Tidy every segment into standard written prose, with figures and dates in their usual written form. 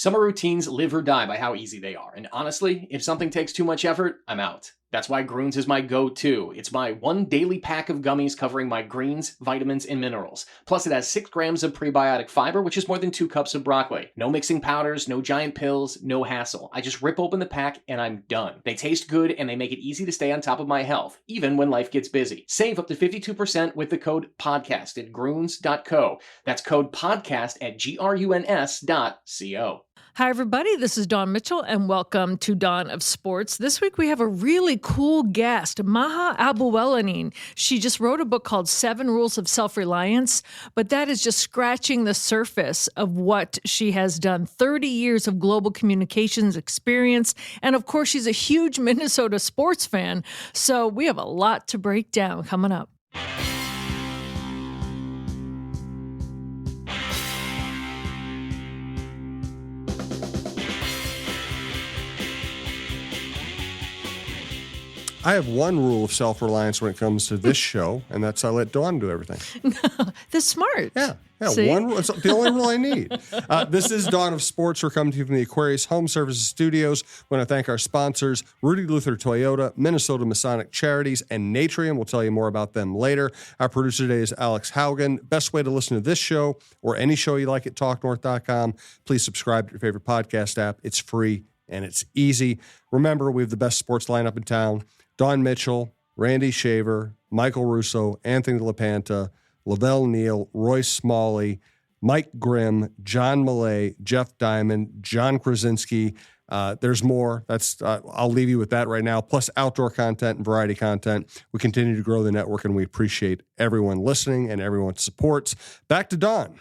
Summer routines live or die by how easy they are. And honestly, if something takes too much effort, I'm out. That's why Groons is my go-to. It's my one daily pack of gummies covering my greens, vitamins, and minerals. Plus, it has 6 grams of prebiotic fiber, which is more than 2 cups of broccoli. No mixing powders, no giant pills, no hassle. I just rip open the pack and I'm done. They taste good and they make it easy to stay on top of my health, even when life gets busy. Save up to 52% with the code PODCAST at Groons.co. That's code PODCAST at GRUNS.co. Hi, everybody. This is Dawn Mitchell, and welcome to Dawn of Sports. This week, we have a really cool guest, Maha Abouelenein. She just wrote a book called 7 Rules of Self Reliance, but that is just scratching the surface of what she has done. 30 years of global communications experience, and of course, she's a huge Minnesota sports fan, so we have a lot to break down coming up. I have one rule of self-reliance when it comes to this show, and that's I let Dawn do everything. That's smart. Yeah. See? One rule. It's the only rule I need. This is Dawn of Sports. We're coming to you from the Aquarius Home Services Studios. We want to thank our sponsors, Rudy Luther Toyota, Minnesota Masonic Charities, and Natrium. We'll tell you more about them later. Our producer today is Alex Haugen. Best way to listen to this show or any show you like at TalkNorth.com. Please subscribe to your favorite podcast app. It's free and it's easy. Remember, we have the best sports lineup in town. Dawn Mitchell, Randy Shaver, Michael Russo, Anthony LaPanta, Lavelle Neal, Royce Smalley, Mike Grimm, John Millay, Jeff Diamond, John Krasinski. There's more. I'll leave you with that right now, plus outdoor content and variety content. We continue to grow the network, and we appreciate everyone listening and everyone's supports. Back to Dawn.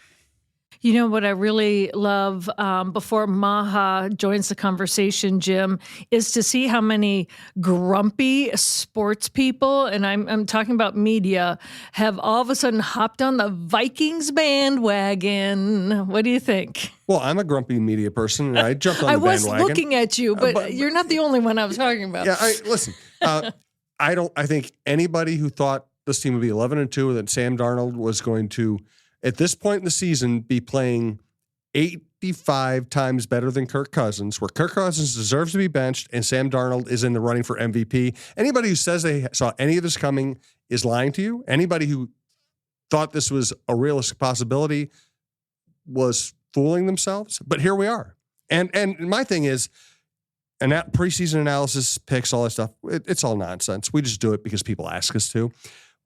You know what I really love before Maha joins the conversation, Jim, is to see how many grumpy sports people, and I'm talking about media, have all of a sudden hopped on the Vikings bandwagon. What do you think? Well, I'm a grumpy media person, and I jumped on the bandwagon. I was looking at you, but you're not the only one I was talking about. Yeah, listen. I think anybody who thought this team would be 11-2, that Sam Darnold was going to, at this point in the season, be playing 85 times better than Kirk Cousins, where Kirk Cousins deserves to be benched and Sam Darnold is in the running for MVP. Anybody who says they saw any of this coming is lying to you. Anybody who thought this was a realistic possibility was fooling themselves. But here we are. And my thing is, and that preseason analysis picks, all that stuff, it's all nonsense. We just do it because people ask us to.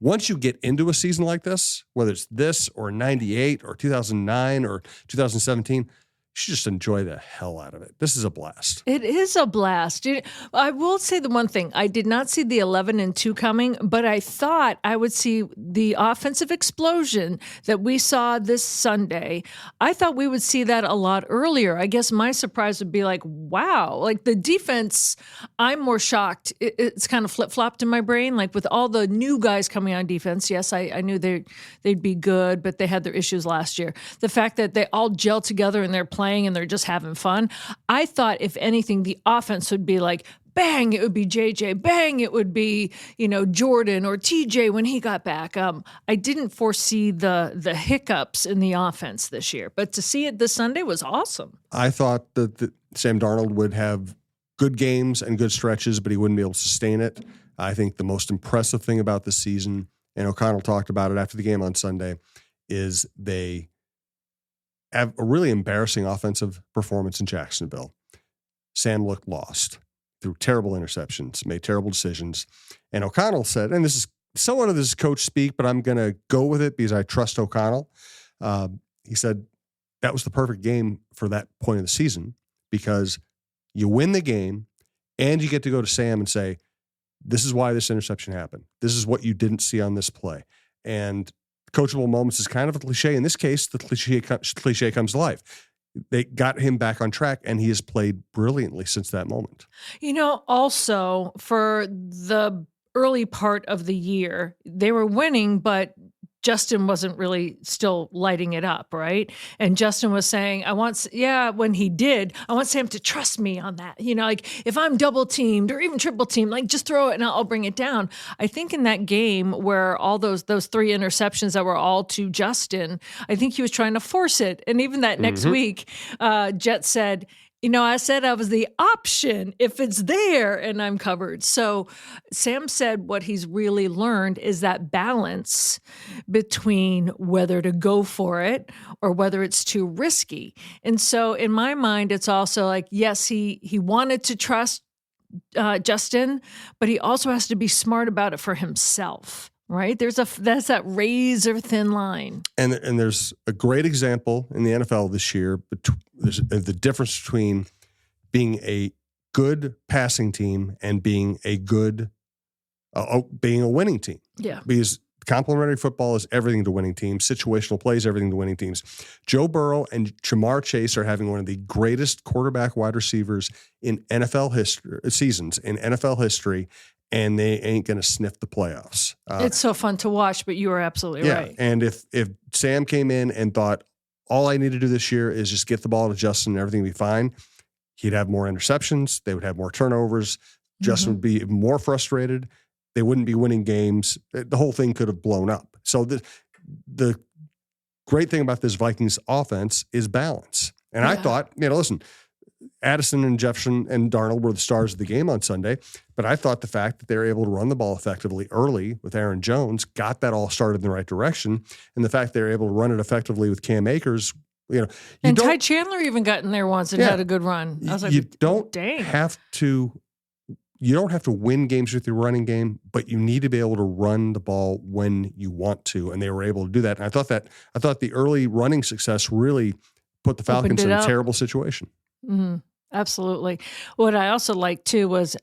Once you get into a season like this, whether it's this or 98 or 2009 or 2017, you should just enjoy the hell out of it. This is a blast. It is a blast. I will say the one thing. I did not see the 11-2 coming, but I thought I would see the offensive explosion that we saw this Sunday. I thought we would see that a lot earlier. I guess my surprise would be like, wow. Like the defense, I'm more shocked. It's kind of flip-flopped in my brain. Like with all the new guys coming on defense, yes, I knew they'd be good, but they had their issues last year. The fact that they all gel together and they're playing and they're just having fun. I thought, if anything, the offense would be like, bang, it would be JJ, bang, it would be, Jordan or TJ when he got back. I didn't foresee the hiccups in the offense this year, but to see it this Sunday was awesome. I thought that Sam Darnold would have good games and good stretches, but he wouldn't be able to sustain it. I think the most impressive thing about this season, and O'Connell talked about it after the game on Sunday, is they have a really embarrassing offensive performance in Jacksonville. Sam looked lost, threw terrible interceptions, made terrible decisions. And O'Connell said, and this is somewhat of this coach speak, but I'm going to go with it because I trust O'Connell. He said that was the perfect game for that point of the season because you win the game and you get to go to Sam and say, this is why this interception happened. This is what you didn't see on this play. And coachable moments is kind of a cliche. In this case, the cliche comes to life. They got him back on track, and he has played brilliantly since that moment. Also, for the early part of the year, they were winning, but Justin wasn't really still lighting it up, right? And Justin was saying, when he did, I want Sam to trust me on that. Like if I'm double teamed or even triple teamed, like just throw it and I'll bring it down. I think in that game where all those 3 interceptions that were all to Justin, I think he was trying to force it. And even that next week, Jet said, I said I was the option if it's there and I'm covered. So Sam said what he's really learned is that balance between whether to go for it or whether it's too risky. And so in my mind, it's also like, yes, he wanted to trust Justin, but he also has to be smart about it for himself. Right? That's that razor thin line. And there's a great example in the NFL this year. There's the difference between being a good passing team and being a winning team. Yeah. Because complementary football is everything to winning teams. Situational plays, everything to winning teams. Joe Burrow and Jamar Chase are having one of the greatest quarterback wide receivers in NFL seasons in NFL history. And they ain't going to sniff the playoffs. It's so fun to watch, but you are absolutely right. And if Sam came in and thought, all I need to do this year is just get the ball to Justin and everything will be fine, he'd have more interceptions. They would have more turnovers. Justin would be more frustrated. They wouldn't be winning games. The whole thing could have blown up. So the great thing about this Vikings offense is balance. And I thought, listen, Addison and Jefferson and Darnold were the stars of the game on Sunday, but I thought the fact that they were able to run the ball effectively early with Aaron Jones got that all started in the right direction, and the fact they were able to run it effectively with Cam Akers, and Ty Chandler even got in there once and had a good run. I was like, you don't have to win games with your running game, but you need to be able to run the ball when you want to, and they were able to do that. And I thought the early running success really put the Falcons in a terrible situation. Mm-hmm. Absolutely. What I also liked too was,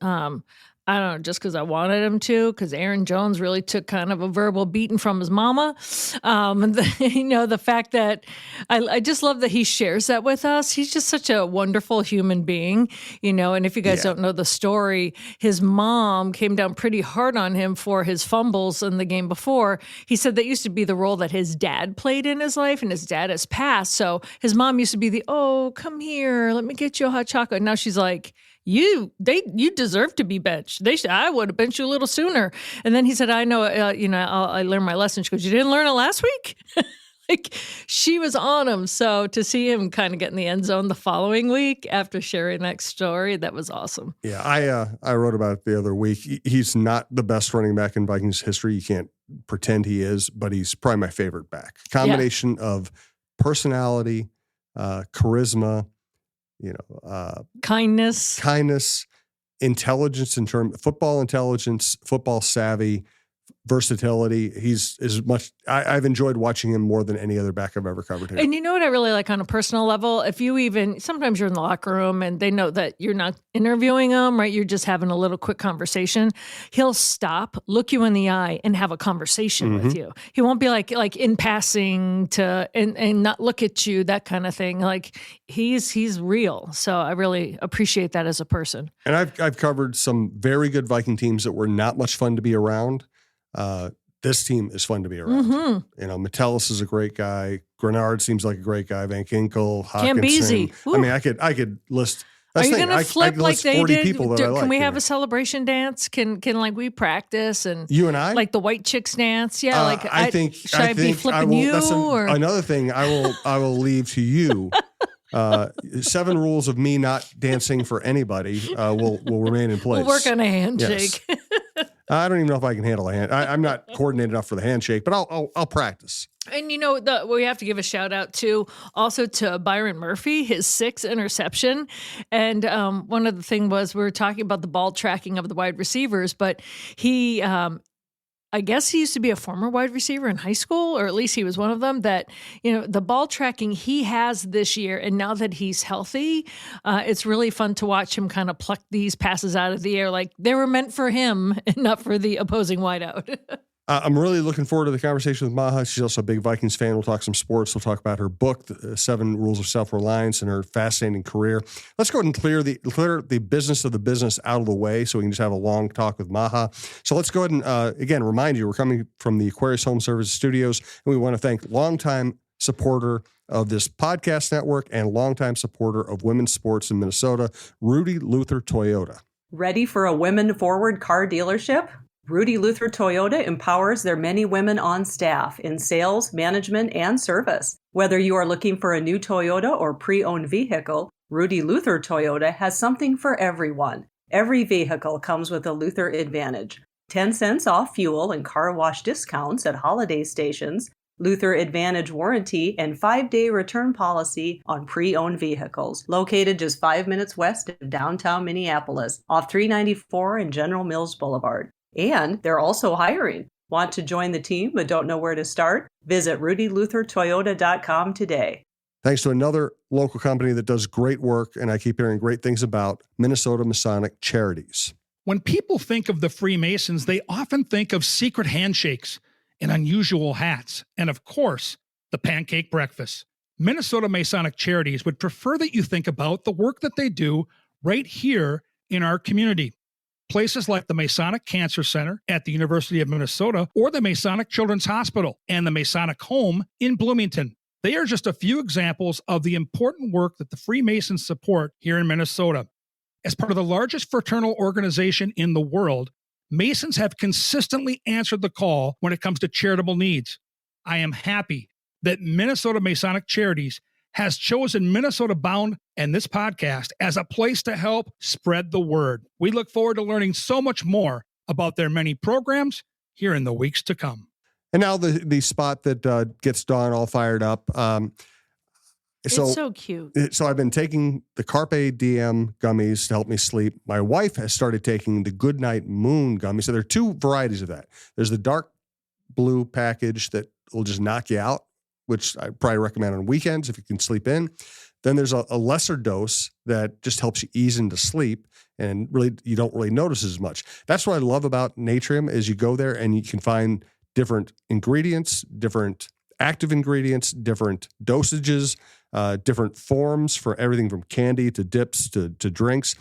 I don't know, just because I wanted him to, because Aaron Jones really took kind of a verbal beating from his mama. The fact that I just love that he shares that with us. He's just such a wonderful human being, and if you guys don't know the story, his mom came down pretty hard on him for his fumbles in the game before. He said that used to be the role that his dad played in his life, and his dad has passed. So his mom used to be come here, let me get you a hot chocolate. And now she's like, you deserve to be benched. I would have benched you a little sooner. And then he said, I know, I learned my lesson. She goes, you didn't learn it last week? Like she was on him. So to see him kind of get in the end zone the following week after sharing that story, that was awesome. Yeah. I wrote about it the other week. He's not the best running back in Vikings history. You can't pretend he is, but he's probably my favorite back. Combination of personality, charisma, kindness, intelligence in terms football intelligence, football savvy, versatility. He's as much. I've enjoyed watching him more than any other back I've ever covered here. And you know what I really like on a personal level? If you sometimes you're in the locker room and they know that you're not interviewing them, right? You're just having a little quick conversation. He'll stop, look you in the eye, and have a conversation with you. He won't be like in passing and not look at you, that kind of thing. Like he's real. So I really appreciate that as a person. And I've covered some very good Viking teams that were not much fun to be around. This team is fun to be around. Metellus is a great guy. Grenard seems like a great guy. Van Ginkel, Hawkinson. I mean, I could list. Are you going to flip like they did? People that I like, can we have a celebration dance? Can like we practice and you and I like the white chicks dance? Yeah, I think should I be flipping you? That's or another thing I will leave to you. 7 rules of me not dancing for anybody will remain in place. We'll work on a handshake. Yes. I don't even know if I can handle a hand. I'm not coordinated enough for the handshake, but I'll practice. And we have to give a shout out to Byron Murphy, his 6th interception. And one of the things was we were talking about the ball tracking of the wide receivers, but he I guess he used to be a former wide receiver in high school, or at least he was one of them that, the ball tracking he has this year. And now that he's healthy, it's really fun to watch him kind of pluck these passes out of the air like they were meant for him and not for the opposing wideout. I'm really looking forward to the conversation with Maha. She's also a big Vikings fan. We'll talk some sports. We'll talk about her book, The 7 Rules of Self Reliance, and her fascinating career. Let's go ahead and clear the business of the business out of the way so we can just have a long talk with Maha. So let's go ahead and, again, remind you, we're coming from the Aquarius Home Services Studios, and we want to thank longtime supporter of this podcast network and longtime supporter of women's sports in Minnesota, Rudy Luther Toyota. Ready for a women-forward car dealership? Rudy Luther Toyota empowers their many women on staff in sales, management, and service. Whether you are looking for a new Toyota or pre-owned vehicle, Rudy Luther Toyota has something for everyone. Every vehicle comes with a Luther Advantage. 10 cents off fuel and car wash discounts at holiday stations, Luther Advantage warranty, and 5-day return policy on pre-owned vehicles. Located just 5 minutes west of downtown Minneapolis, off 394 and General Mills Boulevard. And they're also hiring. Want to join the team but don't know where to start? Visit rudyluthertoyota.com today. Thanks to another local company that does great work, and I keep hearing great things about, Minnesota Masonic Charities. When people think of the Freemasons, they often think of secret handshakes and unusual hats, and of course, the pancake breakfast. Minnesota Masonic Charities would prefer that you think about the work that they do right here in our community. Places like the Masonic Cancer Center at the University of Minnesota or the Masonic Children's Hospital and the Masonic Home in Bloomington. They are just a few examples of the important work that the Freemasons support here in Minnesota. As part of the largest fraternal organization in the world, Masons have consistently answered the call when it comes to charitable needs. I am happy that Minnesota Masonic Charities has chosen Minnesota Bound and this podcast as a place to help spread the word. We look forward to learning so much more about their many programs here in the weeks to come. And now the spot that gets Dawn all fired up. It's so cute. So I've been taking the Carpe Diem gummies to help me sleep. My wife has started taking the Goodnight Moon gummies. So there are 2 varieties of that. There's the dark blue package that will just knock you out, which I probably recommend on weekends if you can sleep in. Then there's a lesser dose that just helps you ease into sleep, and really you don't really notice as much. That's what I love about Natrium is you go there and you can find different ingredients, different active ingredients, different dosages, different forms for everything from candy to dips to drinks.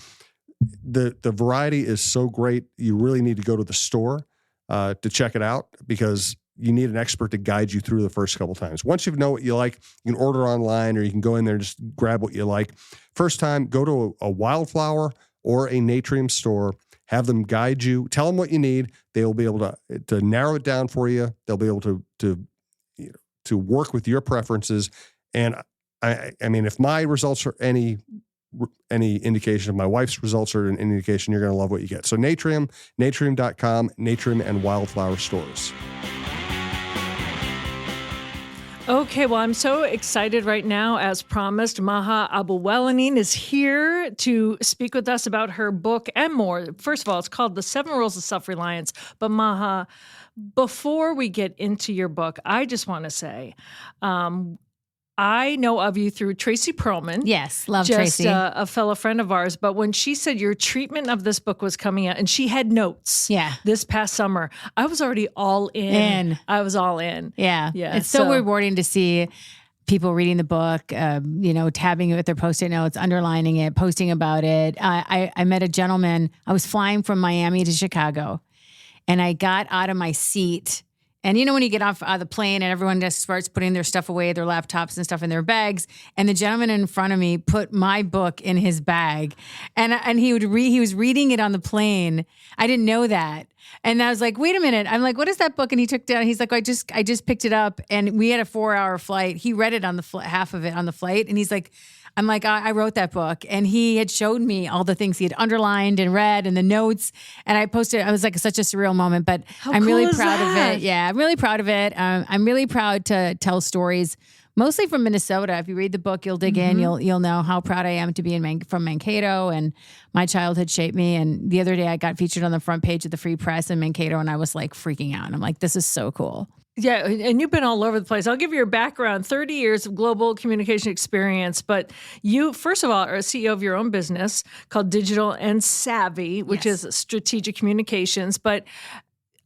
The variety is so great. You really need to go to the store to check it out because you need an expert to guide you through the first couple times. Once you know what you like, you can order online or you can go in there and just grab what you like. First time, go to a Wildflower or a Natrium store, have them guide you, tell them what you need. They will be able to narrow it down for you. They'll be able to work with your preferences. And I mean, if my results are any indication, if my wife's results are an indication, you're going to love what you get. So Natrium, natrium.com, Natrium and Wildflower stores. Okay, well, I'm so excited right now. As promised, Maha Abouelenein is here to speak with us about her book and more. First of all, it's called The 7 Rules of Self Reliance. But Maha, before we get into your book, I just want to say, I know of you through Tracy Perlman. Yes, love Tracy. Tracy. A fellow friend of ours. But when she said your treatment of this book was coming out, and she had notes this past summer, I was already all in. I was all in. Yeah. It's so rewarding to see people reading the book, tabbing it with their Post-it notes, underlining it, posting about it. I met a gentleman. I was flying from Miami to Chicago, and I got out of my seat. And when you get off the plane and everyone just starts putting their stuff away, their laptops and stuff in their bags, and the gentleman in front of me put my book in his bag, and he was reading it on the plane. I didn't know that, and I was like, "Wait a minute!" I'm like, "What is that book?" And he took down. He's like, "I just picked it up," and we had a 4-hour flight. He read it on the half of it on the flight, and he's like, I'm like, I wrote that book, and he had showed me all the things he had underlined and read and the notes, and I posted. I was like, such a surreal moment, but I'm really proud of it. Yeah, I'm really proud of it. I'm really proud to tell stories, mostly from Minnesota. If you read the book, you'll dig in. You'll know how proud I am to be from Mankato, and my childhood shaped me. And the other day, I got featured on the front page of the Free Press in Mankato, and I was like freaking out. And I'm like, this is so cool. Yeah, and you've been all over the place. I'll give you your background, 30 years of global communication experience. But you, first of all, are a CEO of your own business called Digital and Savvy, which is strategic communications. But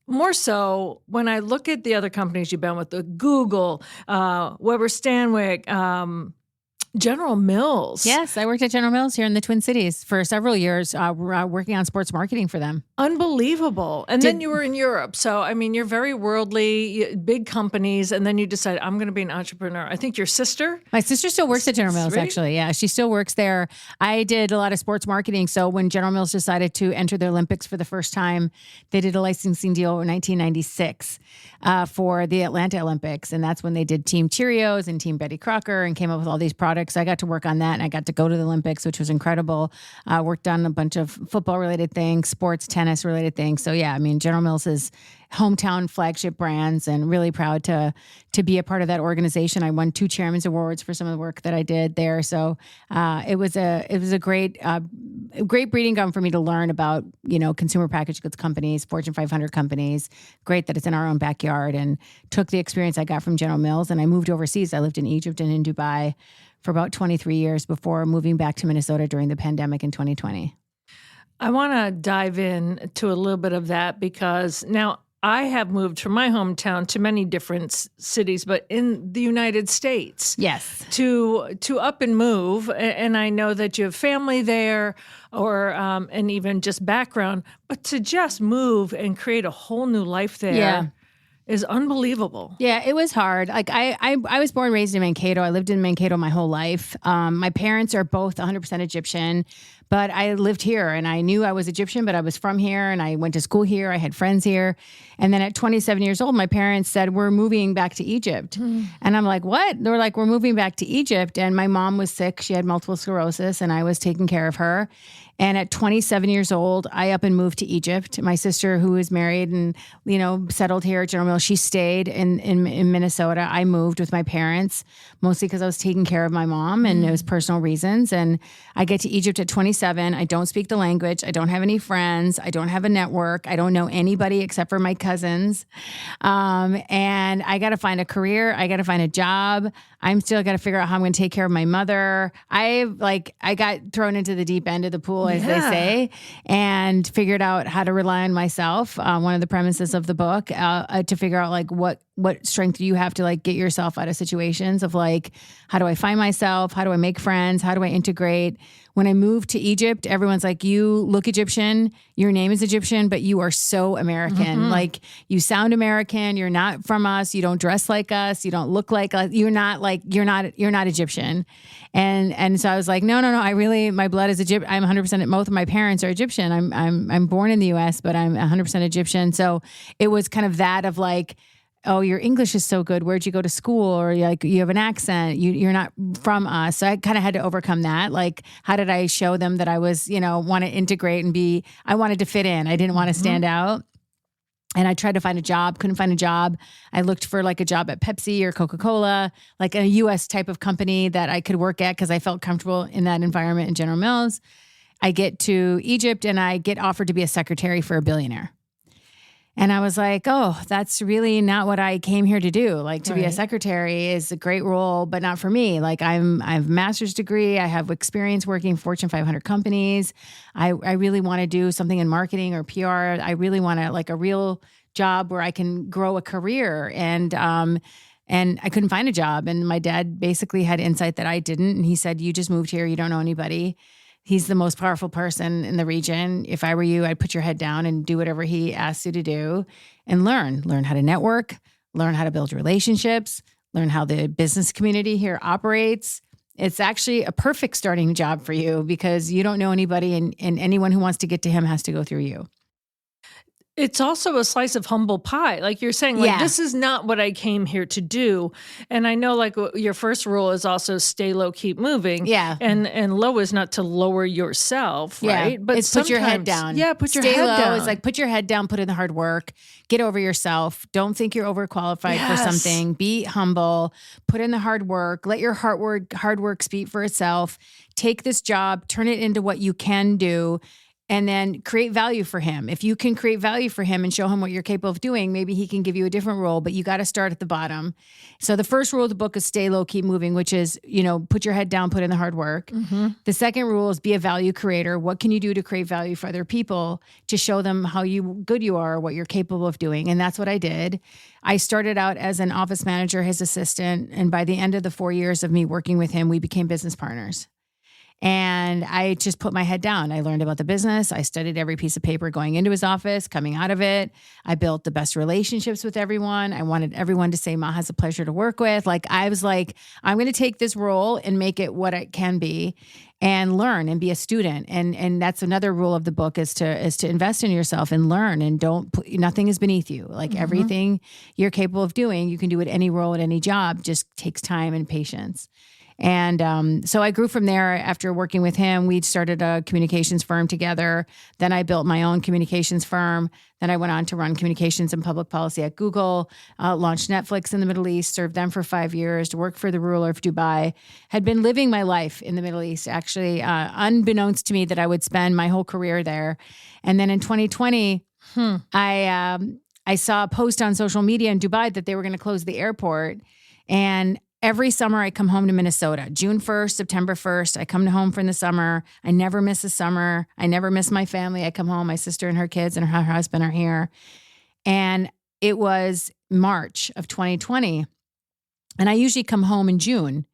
more so when I look at the other companies you've been with, the Google, Weber Stanwyck, General Mills. Yes, I worked at General Mills here in the Twin Cities for several years, working on sports marketing for them. Unbelievable. And then you were in Europe. So, I mean, you're very worldly, big companies, and then you decide, I'm going to be an entrepreneur. I think your sister? My sister still works at General Mills, Sweet. actually. Yeah, she still works there. I did a lot of sports marketing. So when General Mills decided to enter the Olympics for the first time, they did a licensing deal in 1996 for the Atlanta Olympics. And that's when they did Team Cheerios and Team Betty Crocker and came up with all these products. I got to work on that, and I got to go to the Olympics, which was incredible. Worked on a bunch of football-related things, sports, tennis-related things. So yeah, I mean, General Mills is hometown flagship brands, and really proud to be a part of that organization. I won 2 chairman's awards for some of the work that I did there. So it was a great breeding ground for me to learn about, consumer packaged goods companies, Fortune 500 companies. Great that it's in our own backyard, and took the experience I got from General Mills, and I moved overseas. I lived in Egypt and in Dubai for about 23 years before moving back to Minnesota during the pandemic in 2020. I want to dive in to a little bit of that, because now I have moved from my hometown to many different cities, but in the United States. Yes. To up and move, and I know that you have family there, or and even just background, but to just move and create a whole new life there is unbelievable. Yeah, it was hard. Like I was born and raised in Mankato. I lived in Mankato my whole life. My parents are both 100% Egyptian, but I lived here, and I knew I was Egyptian, but I was from here, and I went to school here. I had friends here. And then at 27 years old, my parents said, we're moving back to Egypt. And I'm like, what? They were like, we're moving back to Egypt. And my mom was sick. She had multiple sclerosis, and I was taking care of her. And at 27 years old, I up and moved to Egypt. My sister, who is married and, settled here at General Mills, she stayed in Minnesota. I moved with my parents, mostly because I was taking care of my mom, and it was personal reasons. And I get to Egypt at 27. I don't speak the language. I don't have any friends. I don't have a network. I don't know anybody except for my cousins. And I got to find a career. I got to find a job. I'm still got to figure out how I'm going to take care of my mother. I got thrown into the deep end of the pool, as they say, and figured out how to rely on myself. One of the premises of the book, to figure out like what strength do you have to like get yourself out of situations of like, how do I find myself? How do I make friends? How do I integrate? When I moved to Egypt, everyone's like, you look Egyptian, your name is Egyptian, but you are so American. Like, you sound American. You're not from us. You don't dress like us. You don't look like us. You're not Egyptian. And so I was like, no. My blood is Egyptian. I'm 100%. Both of my parents are Egyptian. I'm born in the US, but I'm 100% Egyptian. So it was kind of that of like, oh, your English is so good. Where'd you go to school? Or like, you have an accent. You're not from us. So I kind of had to overcome that. Like, how did I show them that I was, want to integrate and I wanted to fit in. I didn't want to stand out. And I tried to find a job, couldn't find a job. I looked for like a job at Pepsi or Coca-Cola, like a US type of company that I could work at because I felt comfortable in that environment in General Mills. I get to Egypt and I get offered to be a secretary for a billionaire. And I was like, oh, that's really not what I came here to do. Like, to be a secretary is a great role, but not for me. Like, I have a master's degree. I have experience working Fortune 500 companies. I really want to do something in marketing or PR. I really want to like a real job where I can grow a career. And I couldn't find a job. And my dad basically had insight that I didn't. And he said, you just moved here. You don't know anybody. He's the most powerful person in the region. If I were you, I'd put your head down and do whatever he asks you to do and learn how to network, learn how to build relationships, learn how the business community here operates. It's actually a perfect starting job for you because you don't know anybody, and anyone who wants to get to him has to go through you. It's also a slice of humble pie. Like you're saying, like, this is not what I came here to do. And I know like your first rule is also stay low, keep moving. Yeah. And low is not to lower yourself, right? But it's put your head down. Yeah, put your head down. It's like put your head down, put in the hard work, get over yourself. Don't think you're overqualified for something. Be humble, put in the hard work, let your hard work speak for itself. Take this job, turn it into what you can do. and then create value for him. If you can create value for him and show him what you're capable of doing, maybe he can give you a different role, but you got to start at the bottom. So the first rule of the book is stay low, keep moving, which is, put your head down, put in the hard work. Mm-hmm. The second rule is be a value creator. What can you do to create value for other people to show them how good you are, what you're capable of doing? And that's what I did. I started out as an office manager, his assistant. And by the end of the 4 years of me working with him, we became business partners. And I just put my head down. I learned about the business. I studied every piece of paper going into his office, coming out of it. I built the best relationships with everyone. I wanted everyone to say, Maha's a pleasure to work with. I was like, I'm going to take this role and make it what it can be and learn and be a student. And that's another rule of the book is to invest in yourself and learn and nothing is beneath you. Everything you're capable of doing, you can do at any role, at any job, just takes time and patience. And so I grew from there. After working with him, we started a communications firm together. Then I built my own communications firm. Then I went on to run communications and public policy at Google, launched Netflix in the Middle East, served them for 5 years, worked for the ruler of Dubai, had been living my life in the Middle East, actually, unbeknownst to me that I would spend my whole career there. And then in 2020, I saw a post on social media in Dubai that they were going to close the airport. And every summer I come home to Minnesota, June 1st, September 1st. I come home from the summer. I never miss a summer. I never miss my family. I come home, my sister and her kids and her husband are here. And it was March of 2020. And I usually come home in June.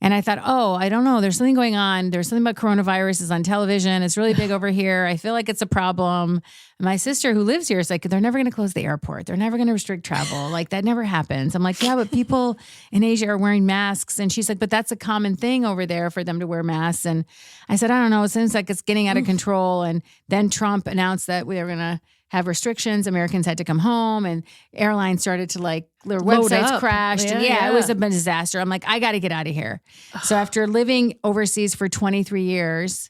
And I thought, I don't know. There's something going on. There's something about coronavirus is on television. It's really big over here. I feel like it's a problem. My sister who lives here is like, they're never going to close the airport. They're never going to restrict travel. That never happens. I'm like, yeah, but people in Asia are wearing masks. And she's like, but that's a common thing over there for them to wear masks. And I said, I don't know. It seems like it's getting out of control. And then Trump announced that we were going to have restrictions. Americans had to come home and airlines started to their websites crashed. It was a disaster. I'm like, I got to get out of here. So after living overseas for 23 years,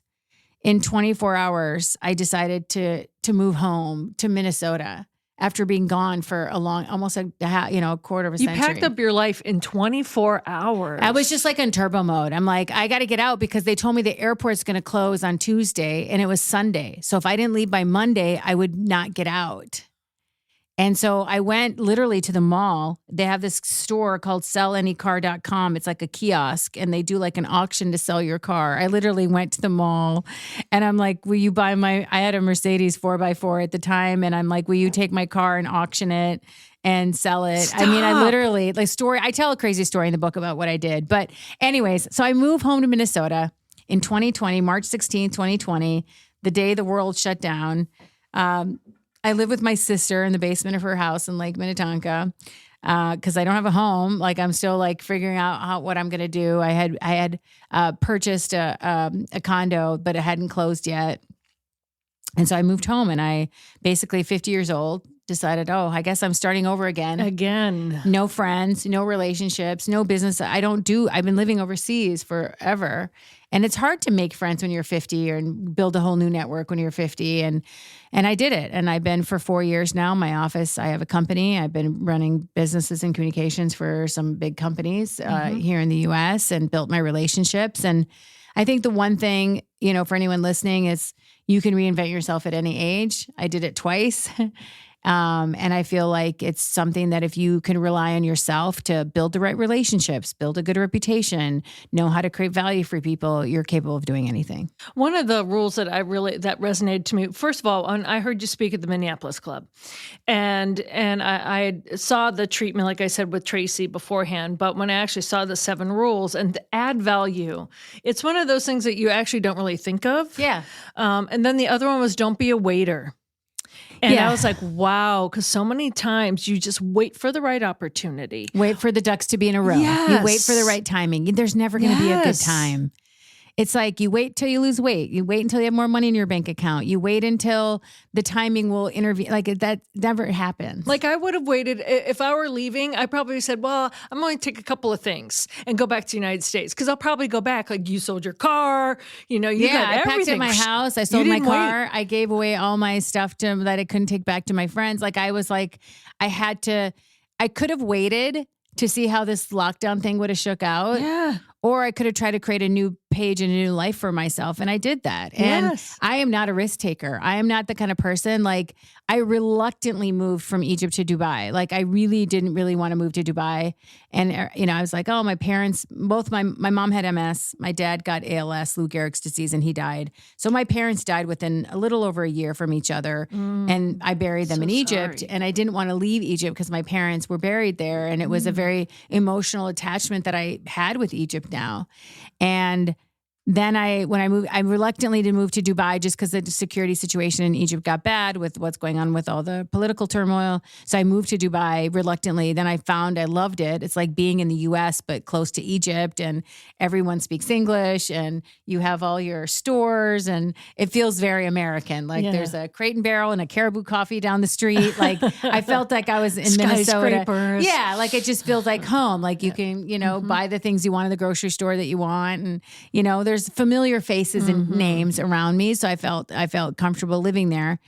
in 24 hours, I decided to move home to Minnesota after being gone for almost a quarter of a century. You packed up your life in 24 hours. I was just in turbo mode. I'm like, I got to get out because they told me the airport's going to close on Tuesday and it was Sunday. So if I didn't leave by Monday, I would not get out. And so I went literally to the mall. They have this store called sellanycar.com. It's like a kiosk and they do an auction to sell your car. I literally went to the mall and I'm like, will you buy I had a Mercedes 4x4 at the time. And I'm like, will you take my car and auction it and sell it? Stop. I mean, I literally I tell a crazy story in the book about what I did. But anyways, so I moved home to Minnesota in 2020, March 16th, 2020, the day the world shut down. I live with my sister in the basement of her house in Lake Minnetonka because I don't have a home. I'm still figuring out what I'm going to do. I had purchased a condo, but it hadn't closed yet. And so I moved home and I basically 50 years old decided, I guess I'm starting over again. No friends, no relationships, no business. I've been living overseas forever. And it's hard to make friends when you're 50 and build a whole new network when you're 50. And I did it. And I've been for 4 years now. My office, I have a company. I've been running businesses and communications for some big companies here in the US and built my relationships. And I think the one thing, for anyone listening is you can reinvent yourself at any age. I did it twice. And I feel like it's something that if you can rely on yourself to build the right relationships, build a good reputation, know how to create value for people, you're capable of doing anything. One of the rules that that resonated to me, first of all, I heard you speak at the Minneapolis Club, and I saw the treatment, like I said, with Tracy beforehand. But when I actually saw the 7 rules and to add value, it's one of those things that you actually don't really think of. Yeah. And then the other one was don't be a waiter. And I was like, wow, because so many times you just wait for the right opportunity. Wait for the ducks to be in a row. Yes. You wait for the right timing. There's never going to be a good time. It's like you wait till you lose weight. You wait until you have more money in your bank account. You wait until the timing will intervene. That never happens. I would have waited. If I were leaving, I probably said, well, I'm going to take a couple of things and go back to the United States because I'll probably go back. You sold your car, you got everything. I packed up my house. I sold my car. I gave away all my stuff that I couldn't take back to my friends. I could have waited to see how this lockdown thing would have shook out. Yeah. Or I could have tried to create a new page and a new life for myself. And I did that. And Yes. I am not a risk taker. I am not the kind of person, like, I reluctantly moved from Egypt to Dubai. Like, I really didn't really want to move to Dubai. And, I was like, oh, my parents, both my mom had MS. My dad got ALS, Lou Gehrig's disease, and he died. So my parents died within a little over a year from each other. And I buried them So in Egypt. sorry. And I didn't want to leave Egypt because my parents were buried there. And it was a very emotional attachment that I had with Egypt now. And then when I moved, I reluctantly did move to Dubai just because the security situation in Egypt got bad with what's going on with all the political turmoil. So I moved to Dubai reluctantly. Then I found I loved it. It's like being in the US, but close to Egypt, and everyone speaks English, and you have all your stores, and it feels very American. Like there's a Crate and Barrel and a Caribou Coffee down the street. Like I felt like I was in Minnesota. Skyscrapers. Yeah. Like it just feels like home. Like you can, buy the things you want in the grocery store that you want. And, there's familiar faces and names around me. So I felt comfortable living there.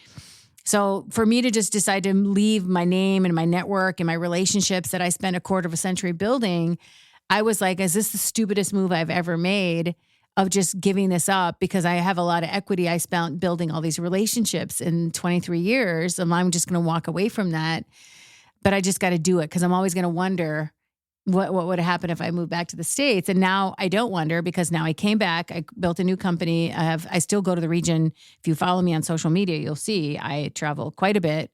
So for me to just decide to leave my name and my network and my relationships that I spent a quarter of a century building, I was like, is this the stupidest move I've ever made of just giving this up? Because I have a lot of equity. I spent building all these relationships in 23 years. And I'm just going to walk away from that. But I just got to do it because I'm always going to wonder what would have happened if I moved back to the States. And now I don't wonder, because now I came back, I built a new company. I still go to the region. If you follow me on social media, you'll see I travel quite a bit.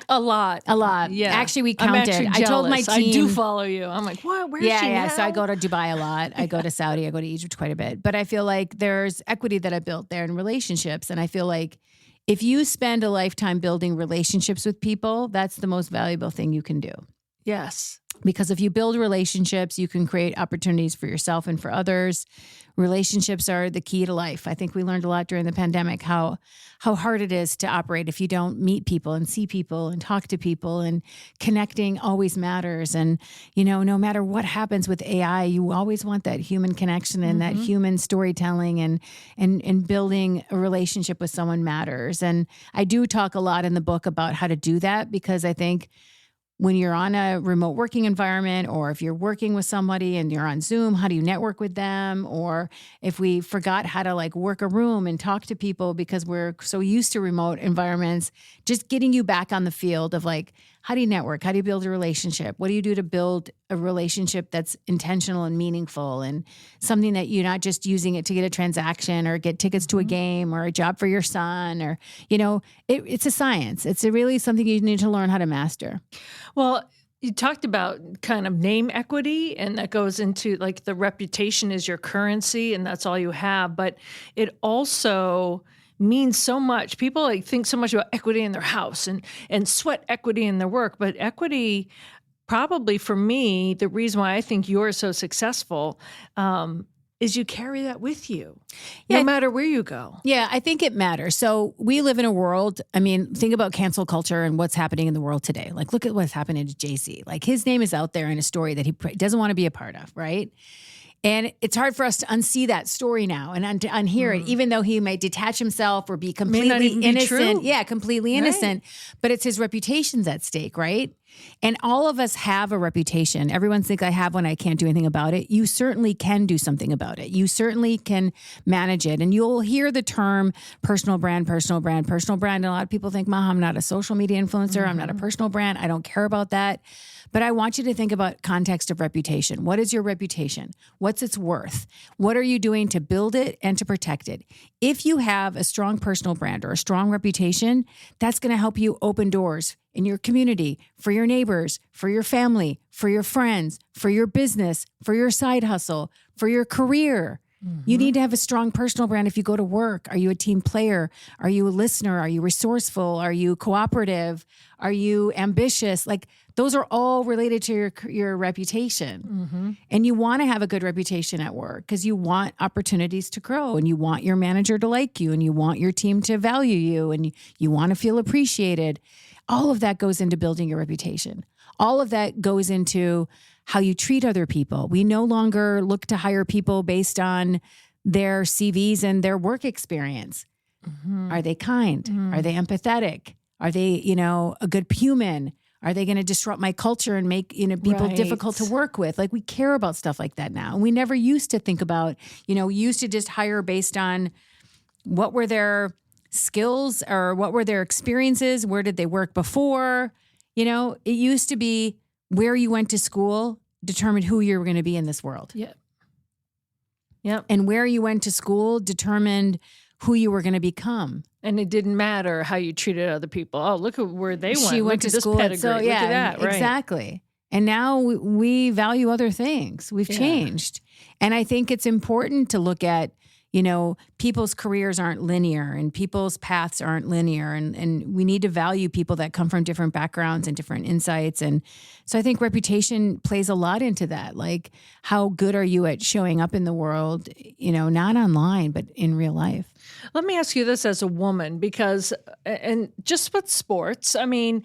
A lot. Yeah. Actually, we I'm counted. actually I told my jealous. team. I do follow you. I'm like, what? Where is she Yeah. now? So I go to Dubai a lot. I go to Saudi. I go to Egypt quite a bit. But I feel like there's equity that I built there in relationships. And I feel like if you spend a lifetime building relationships with people, that's the most valuable thing you can do. Yes. Because if you build relationships, you can create opportunities for yourself and for others. Relationships are the key to life. I think we learned a lot during the pandemic how hard it is to operate if you don't meet people and see people and talk to people, and connecting always matters. And, no matter what happens with AI, you always want that human connection and that human storytelling, and building a relationship with someone matters. And I do talk a lot in the book about how to do that, because I think when you're on a remote working environment, or if you're working with somebody and you're on Zoom, how do you network with them? Or if we forgot how to work a room and talk to people because we're so used to remote environments, just getting you back on the field of how do you network? How do you build a relationship? What do you do to build a relationship that's intentional and meaningful, and something that you're not just using it to get a transaction or get tickets to a game or a job for your son, or, it's a science. It's really something you need to learn how to master. Well, you talked about kind of name equity, and that goes into the reputation is your currency, and that's all you have. But it also means so much. People think so much about equity in their house and sweat equity in their work. But equity, probably for me, the reason why I think you're so successful is you carry that with you, no matter where you go. Yeah, I think it matters. So we live in a world, think about cancel culture and what's happening in the world today. Look at what's happening to JC. His name is out there in a story that he doesn't want to be a part of, right? And it's hard for us to unsee that story now and to unhear it, even though he may detach himself or be completely innocent. Yeah, completely innocent. Right. But it's his reputation's at stake, right? And all of us have a reputation. Everyone thinks I have one, I can't do anything about it. You certainly can do something about it. You certainly can manage it. And you'll hear the term personal brand, personal brand, personal brand. And a lot of people think, Maha, I'm not a social media influencer. I'm not a personal brand. I don't care about that. But I want you to think about context of reputation. What is your reputation? What's its worth? What are you doing to build it and to protect it? If you have a strong personal brand or a strong reputation, that's going to help you open doors in your community, for your neighbors, for your family, for your friends, for your business, for your side hustle, for your career. You need to have a strong personal brand if you go to work. Are you a team player? Are you a listener? Are you resourceful? Are you cooperative? Are you ambitious? Those are all related to your reputation. And you want to have a good reputation at work because you want opportunities to grow, and you want your manager to like you, and you want your team to value you, and you want to feel appreciated. All of that goes into building your reputation. All of that goes into how you treat other people. We no longer look to hire people based on their CVs and their work experience. Are they kind? Are they empathetic? Are they, a good human? Are they going to disrupt my culture and make, people Right. difficult to work with? Like, we care about stuff like that now. And we never used to think about, we used to just hire based on what were their skills or what were their experiences? Where did they work before? It used to be where you went to school determined who you were going to be in this world. Yep. Yep. And where you went to school determined who you were going to become. And it didn't matter how you treated other people. Oh, look at where they went. She went Look to at this school. pedigree. So, Look yeah, at that. Right. exactly. And now we value other things. We've changed. And I think it's important to look at, people's careers aren't linear and people's paths aren't linear. And we need to value people that come from different backgrounds and different insights. And so I think reputation plays a lot into that. Like, how good are you at showing up in the world, not online, but in real life? Let me ask you this as a woman, because, and just with sports, I mean,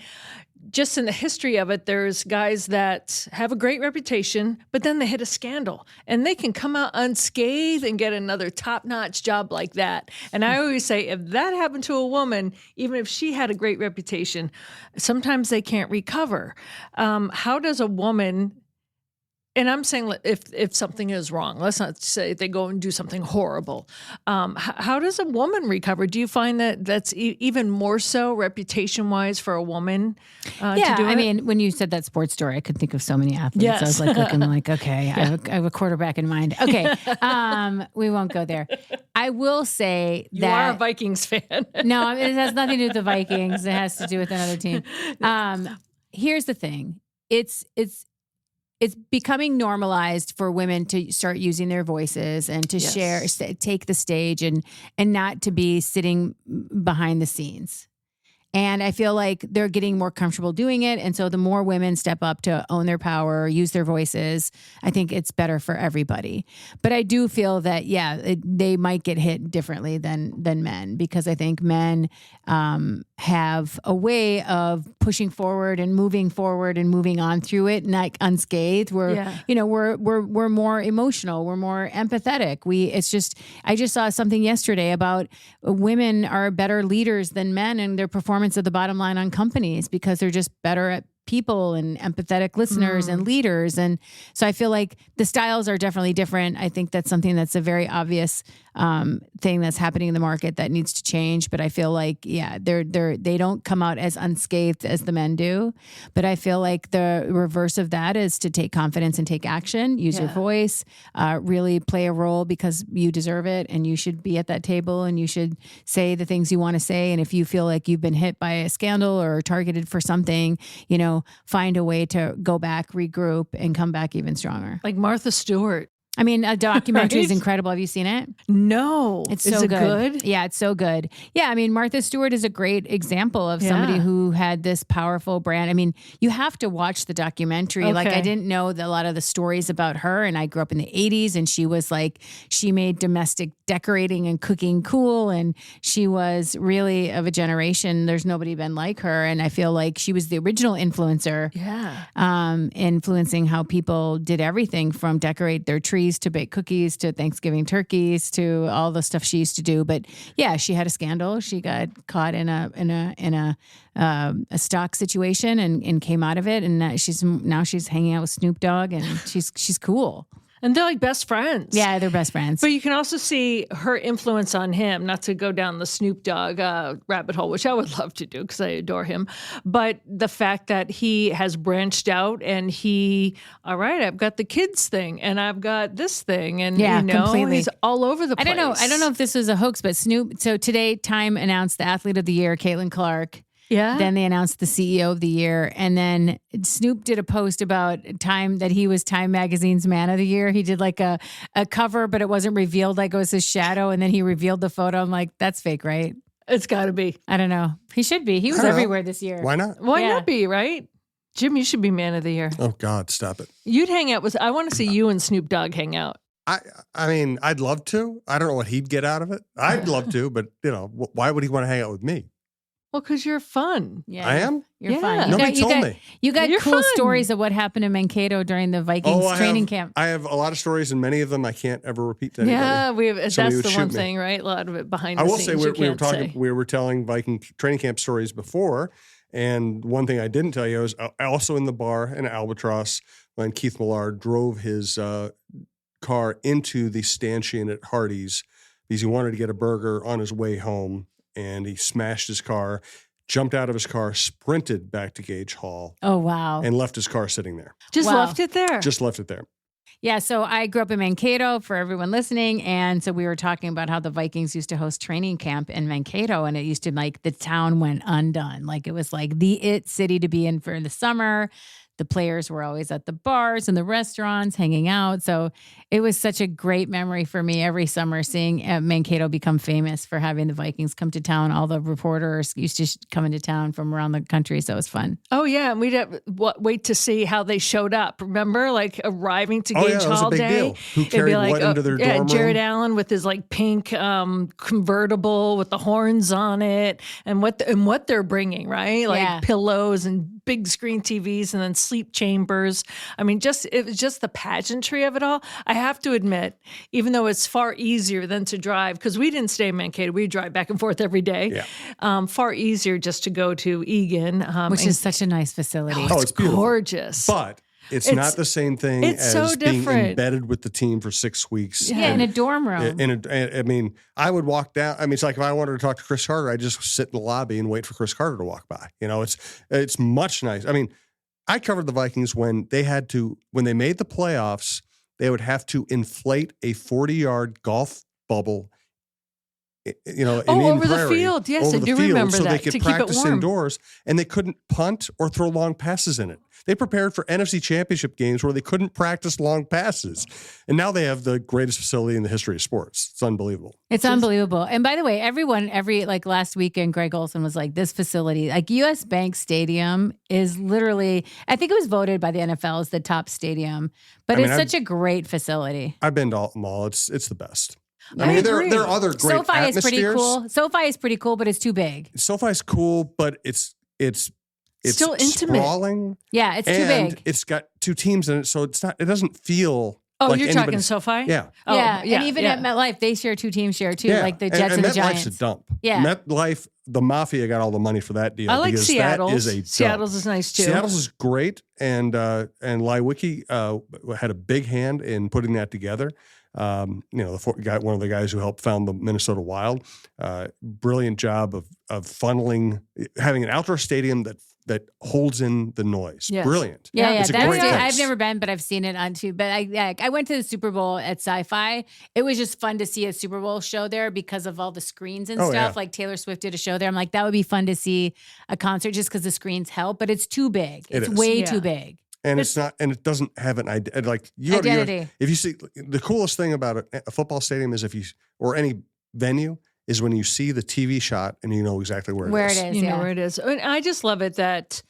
just in the history of it, there's guys that have a great reputation, but then they hit a scandal and they can come out unscathed and get another top-notch job like that. And I always say, if that happened to a woman, even if she had a great reputation, sometimes they can't recover. How does a woman... And I'm saying if something is wrong, let's not say they go and do something horrible. How does a woman recover? Do you find that that's even more so reputation-wise for a woman to do it? I mean, when you said that sports story, I could think of so many athletes. Yes. I was like looking like, okay, I have a quarterback in mind. Okay, we won't go there. I will say you that are a Vikings fan. No, it has nothing to do with the Vikings. It has to do with another team. Here's the thing: it's becoming normalized for women to start using their voices and to take the stage and not to be sitting behind the scenes. And I feel like they're getting more comfortable doing it. And so the more women step up to own their power, use their voices, I think it's better for everybody. But I do feel that, they might get hit differently than men, because I think men have a way of pushing forward and moving on through it, not unscathed. We're more emotional. We're more empathetic. I just saw something yesterday about women are better leaders than men in their performance of the bottom line on companies, because they're just better at people and empathetic listeners and leaders. And so I feel like the styles are definitely different. I think that's something that's a very obvious thing that's happening in the market that needs to change. But I feel like, they don't come out as unscathed as the men do. But I feel like the reverse of that is to take confidence and take action, use your voice, really play a role, because you deserve it and you should be at that table and you should say the things you want to say. And if you feel like you've been hit by a scandal or targeted for something, find a way to go back, regroup, and come back even stronger. Like Martha Stewart. I mean, a documentary is Right? incredible. Have you seen it? No. It's Is so it good? Yeah, it's so good. Yeah, I mean, Martha Stewart is a great example of somebody who had this powerful brand. I mean, you have to watch the documentary. Like, I didn't know a lot of the stories about her, and I grew up in the 80s, and she made domestic decorating and cooking cool, and she was really of a generation. There's nobody been like her, and I feel like she was the original influencer. Yeah. Influencing how people did everything from decorate their trees to bake cookies to Thanksgiving turkeys to all the stuff she used to do. But yeah, she had a scandal. She got caught in a stock situation and came out of it. And she's hanging out with Snoop Dogg, and she's cool. And they're like best friends. Yeah, they're best friends. But you can also see her influence on him, not to go down the Snoop Dogg rabbit hole, which I would love to do because I adore him. But the fact that he has branched out and all right, I've got the kids thing and I've got this thing. And, completely. he's all over the place. I don't know if this was a hoax, but Snoop. So today, Time announced the Athlete of the Year, Caitlin Clark. Yeah. Then they announced the CEO of the year. And then Snoop did a post about Time, that he was Time Magazine's Man of the Year. He did like a cover, but it wasn't revealed. Like, it was his shadow. And then he revealed the photo. I'm like, that's fake, right? It's got to be. I don't know. He should be. He was everywhere this year. Why not? Why not be, right? Jim, you should be Man of the Year. Oh, God, stop it. You'd hang out with, I want to see you and Snoop Dogg hang out. I mean, I'd love to. I don't know what he'd get out of it. I'd love to, but, why would he want to hang out with me? Well, because you're fun. Yeah, I am? You're fun. Nobody told me. You got You're cool fun. stories of what happened in Mankato during the Vikings training camp. I have a lot of stories, and many of them I can't ever repeat to anybody. Yeah, that's Somebody would the one shoot me. thing, right? A lot of it behind the I will scenes. say we were telling Viking training camp stories before, And one thing I didn't tell you, I was also in the bar in Albatross when Keith Millard drove his car into the stanchion at Hardee's because he wanted to get a burger on his way home, and he smashed his car, jumped out of his car, sprinted back to Gage Hall, Oh, wow. and left his car sitting there. Just Wow. left it there. Just left it there. Yeah, so I grew up in Mankato for everyone listening. And so we were talking about how the Vikings used to host training camp in Mankato, and it used to like the town went undone. Like it was like the it city to be in for the summer. The players were always at the bars and the restaurants hanging out. So it was such a great memory for me every summer seeing Mankato become famous for having the Vikings come to town. All the reporters used to come into town from around the country. So it was fun. Oh, yeah. And we'd wait to see how they showed up. Remember, like arriving to Gage that was Hall a big Day? deal. Who It'd be carried like, what into their dorm room? Jared Allen with his like pink convertible with the horns on it, and what they're bringing, right? Like Yeah. pillows and big screen TVs, and then sleep chambers. I mean, it was just the pageantry of it all. I have to admit, even though it's far easier than to drive, because we didn't stay in Mankato, we drive back and forth every day. Yeah. Far easier just to go to Egan, Which and is such a nice facility. Oh, it's beautiful. gorgeous. But it's not the same thing it's as so being different. embedded with the team for 6 weeks. Yeah, in a dorm room. I mean, I would walk down. I mean, it's like if I wanted to talk to Chris Carter, I just sit in the lobby and wait for Chris Carter to walk by. You know, it's much nice. I mean, I covered the Vikings when they made the playoffs, they would have to inflate a 40-yard golf bubble. You know, in over the Prairie, field. Yes, over I the do field, remember so that, they could to keep it practice warm. indoors, and they couldn't punt or throw long passes in it. They prepared for NFC Championship games where they couldn't practice long passes, and now they have the greatest facility in the history of sports. It's unbelievable. It's unbelievable. And by the way, like last weekend, Greg Olson was like, this facility, like US Bank Stadium is literally, I think it was voted by the NFL as the top stadium, but it's such a great facility. I've been to them all. It's the best. I mean, there agree. are other great SoFi is pretty atmospheres. cool. SoFi is pretty cool, but it's too big. SoFi's cool, but it's Still intimate. sprawling. Yeah, it's too and big. it's got 2 teams in it, so it doesn't feel. Oh, like you're talking anybody's- SoFi? Yeah. Oh, yeah, and even at MetLife, they share 2 teams share too, like the Jets and the MetLife's Giants. a dump. Yeah. MetLife, the Mafia got all the money for that deal. I like because Seattle's. That is a dump. Seattle's is nice too. Seattle's is great, and Lywicki had a big hand in putting that together. You know, one of the guys who helped found the Minnesota Wild. Brilliant job of funneling, having an outdoor stadium that holds in the noise. Yes. Brilliant. Yeah, It's a that's great it. place. I've never been, but I've seen it on too. But I went to the Super Bowl at Sci-Fi. It was just fun to see a Super Bowl show there because of all the screens and Oh, stuff. yeah. Like Taylor Swift did a show there. I'm like, that would be fun to see a concert just because the screens help. But it's too big. It It's is. way Yeah. too big. And it's not, and it doesn't have an idea. Like you go to Identity. if you see the coolest thing about a football stadium is or any venue is when you see the TV shot and you know exactly where it is. You know where it is. And I just love it that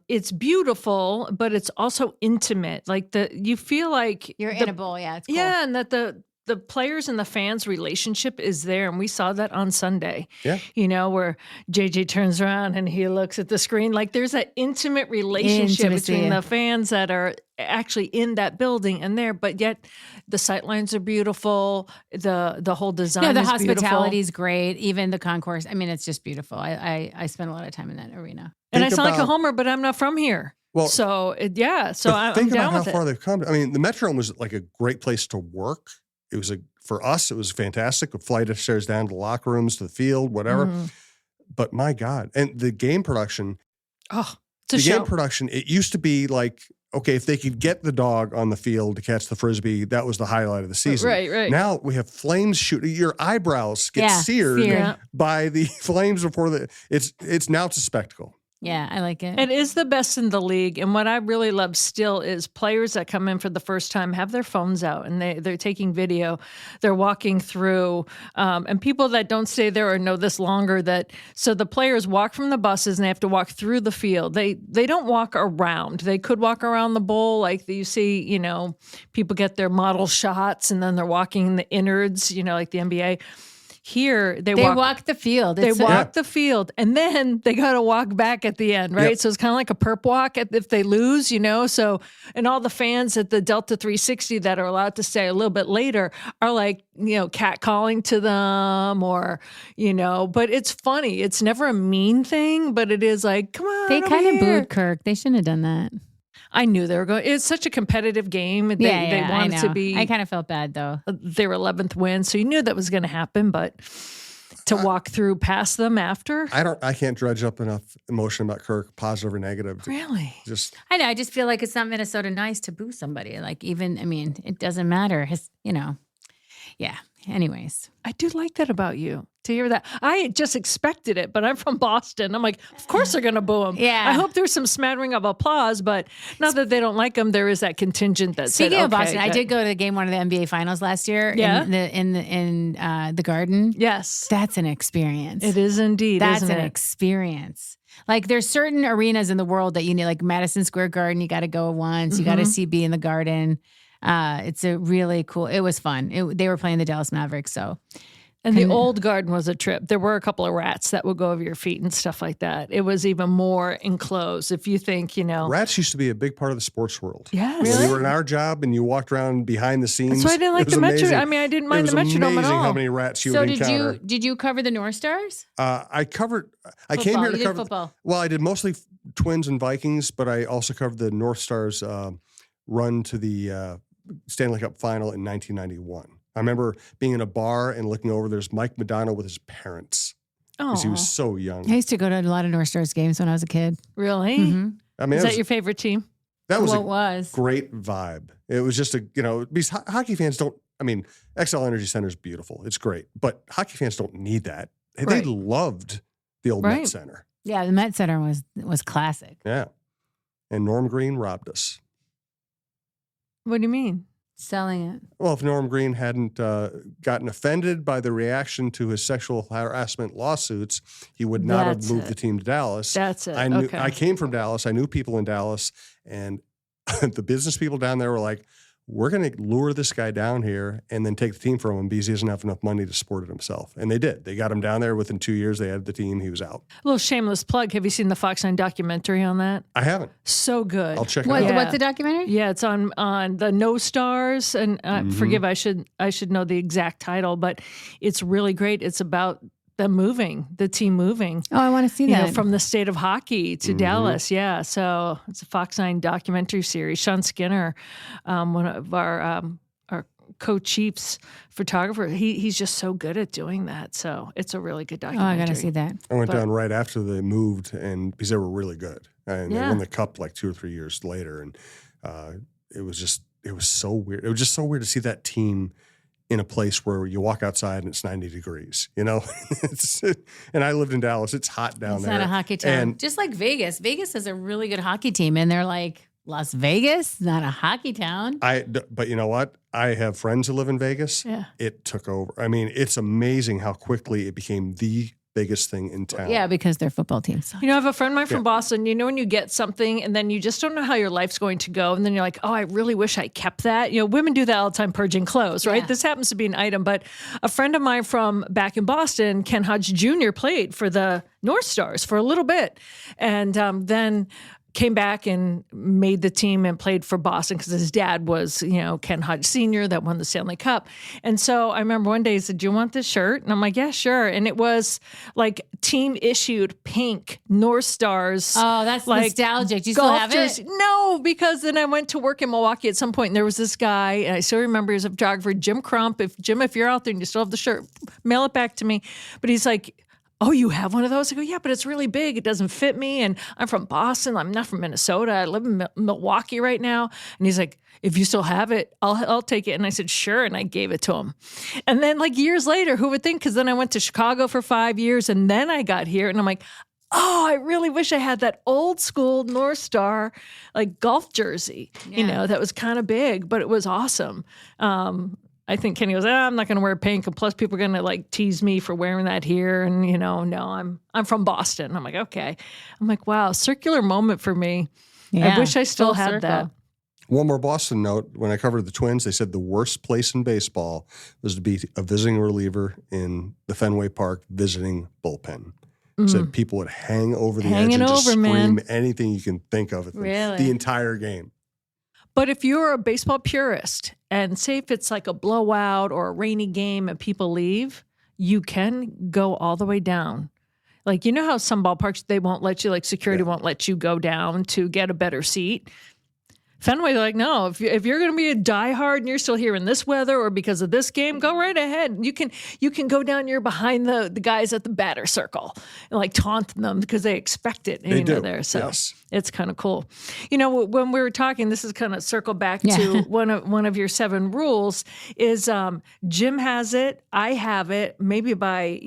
it's beautiful, but it's also intimate. Like you feel like You're in a bowl. Yeah, it's cool. Yeah, and that the players and the fans relationship is there, and we saw that on Sunday. Yeah. You know, where JJ turns around and he looks at the screen. Like there's that intimate relationship Intimacy. between the fans that are actually in that building and there, but yet the sightlines are beautiful. The whole design No, the is hospitality beautiful. is great. Even the concourse. I mean, it's just beautiful. I spent a lot of time in that arena. And I Think sound like a about- homer, but I'm not from here. Well, So I'm But down think about with how it. far they've come. I mean, the Metrodome was like a great place to work. It was for us, it was fantastic. A flight of stairs down to the locker rooms, to the field, whatever. Mhm. But my God, and the game production, Oh, it's a the show. game production, it used to be like, okay, if they could get the dog on the field to catch the Frisbee, that was the highlight of the season. Right. Now we have flames shooting. Your eyebrows get Yeah, seared seared. by the flames before it's a spectacle. Yeah, I like it. It is the best in the league. And what I really love still is players that come in for the first time have their phones out and they're taking video. They're walking through. And people that don't stay there or know this longer, so the players walk from the buses and they have to walk through the field. They don't walk around. They could walk around the bowl like you see, you know, people get their model shots and then they're walking in the innards, you know, like the NBA. Here They walk the field. They walk the field, and then they got to walk back at the end, right? Yep. So it's kind of like a perp walk if they lose, So, and all the fans at the Delta 360 that are allowed to stay a little bit later are like, catcalling to them or, but it's funny. It's never a mean thing, but it is like, come on. They kind of here. booed Kirk. They shouldn't have done that. I knew they were going. It's such a competitive game. They I wanted know. to be. I kind of felt bad though. Their 11th win, so you knew that was going to happen, but to walk through past them after, I can't dredge up enough emotion about Kirk, positive or negative. Really? Just I know. I just feel like it's not Minnesota nice to boo somebody. Like it doesn't matter. Yeah. Anyways, I do like that about you. To hear that, I just expected it, but I'm from Boston. I'm like, of course they're going to boo him. Yeah. I hope there's some smattering of applause, but not that they don't like him. There is that contingent that speaking said, of Boston, okay, I did go to game one of the NBA Finals last year. Yeah. in the Garden. Yes, That's an experience. it is indeed. That's isn't an it? experience. Like there's certain arenas in the world that you need, like Madison Square Garden. You got to go once. You got to see be in the Garden. It's a really cool. It was fun. They were playing the Dallas Mavericks, so. And the old garden was a trip. There were a couple of rats that would go over your feet and stuff like that. It was even more enclosed. If you think, rats used to be a big part of the sports world. Yes. When Really? you were in our job and you walked around behind the scenes. That's why I didn't like it was the Metro. amazing. I mean, I didn't mind the It was Metrodome at amazing all. how many rats you So would encounter. did you cover the North Stars? I covered. I Football. came here to You did cover football. Well, I did mostly Twins and Vikings, but I also covered the North Stars run to the Stanley Cup final in 1991. I remember being in a bar and looking over. There's Mike Madonna with his parents because he was so young. I used to go to a lot of North Stars games when I was a kid. Really? Mm-hmm. I mean, Is that your favorite team? that was Well, a it was. great vibe. It was just because hockey fans don't. I mean, XL Energy Center is beautiful. It's great, but hockey fans don't need that. They Right. loved the old Right. Met Center. Yeah, the Met Center was classic. Yeah, and Norm Green robbed us. What do you mean? Selling it. Well, if Norm Green hadn't gotten offended by the reaction to his sexual harassment lawsuits, he would not That's have moved it. the team to Dallas. That's it. I knew. Okay. I came from Dallas. I knew people in Dallas, and the business people down there were like, "We're going to lure this guy down here and then take the team from him because he doesn't have enough money to support it himself." And they did. They got him down there. Within 2 years, they had the team. He was out. A little shameless plug. Have you seen the Fox 9 documentary on that? I haven't. So good. I'll check it What, out. Yeah. What's the documentary? Yeah, it's on the No Stars, and forgive, I should know the exact title, but it's really great. It's about the team moving. Oh, I want to see that. From the state of hockey to Dallas. Yeah, so it's a Fox 9 documentary series. Sean Skinner, one of our co-chiefs photographer, he's just so good at doing that. So it's a really good Oh, documentary. I got to see that. I went down right after they moved, and because they were really good, and they Yeah. won the cup like 2 or 3 years later, and it was so weird. It was just so weird to see that team in a place where you walk outside and it's 90 degrees. And I lived in Dallas. It's hot down It's there. not a hockey town. And Just like Vegas. Vegas has a really good hockey team, and they're like, Las Vegas, not a hockey town. but you know what? I have friends who live in Vegas. Yeah. It took over. I mean, it's amazing how quickly it became the biggest thing in town. Yeah, because their football team sucks. I have a friend of mine from Boston. When you get something and then you just don't know how your life's going to go. And then you're like, oh, I really wish I kept that. Women do that all the time, purging clothes, right? Yeah. This happens to be an item. But a friend of mine from back in Boston, Ken Hodge Jr., played for the North Stars for a little bit. And then came back and made the team and played for Boston because his dad was, Ken Hodge Sr. that won the Stanley Cup. And so I remember one day he said, do you want this shirt? And I'm like, yeah, sure. And it was like team issued pink North Stars. Oh, that's like nostalgic. Do you still golf have jersey. it? No, because then I went to work in Milwaukee at some point and there was this guy, and I still remember he was a photographer, Jim Crump. If you're out there and you still have the shirt, mail it back to me. But he's like, oh, you have one of those? I go, yeah, but it's really big. It doesn't fit me. And I'm from Boston. I'm not from Minnesota. I live in Milwaukee right now. And he's like, if you still have it, I'll take it. And I said, sure. And I gave it to him. And then like years later, who would think? Because then I went to Chicago for 5 years and then I got here and I'm like, oh, I really wish I had that old school North Star like golf jersey, that was kind of big, but it was awesome. I think Kenny goes, I'm not going to wear pink. And plus people are going to like tease me for wearing that here. And, no, I'm from Boston. I'm like, okay. I'm like, wow, circular moment for me. Yeah, I wish I still full had circle. that. One more Boston note. When I covered the Twins, they said the worst place in baseball was to be a visiting reliever in the Fenway Park visiting bullpen. Said people would hang over the edge and just scream anything you can think of at them the entire game. But if you're a baseball purist and say if it's like a blowout or a rainy game and people leave, you can go all the way down. Like, you know how some ballparks, they won't let you, like security won't let you go down to get a better seat. Fenway, like, no, if you're going to be a diehard and you're still here in this weather or because of this game, go right ahead. You can go down. You're behind the guys at the batter circle and like taunt them because they expect it. They do. There, so yes. It's kind of cool. When we were talking, this is kind of circle back to one of your 7 rules. Is Jim has it, I have it, maybe by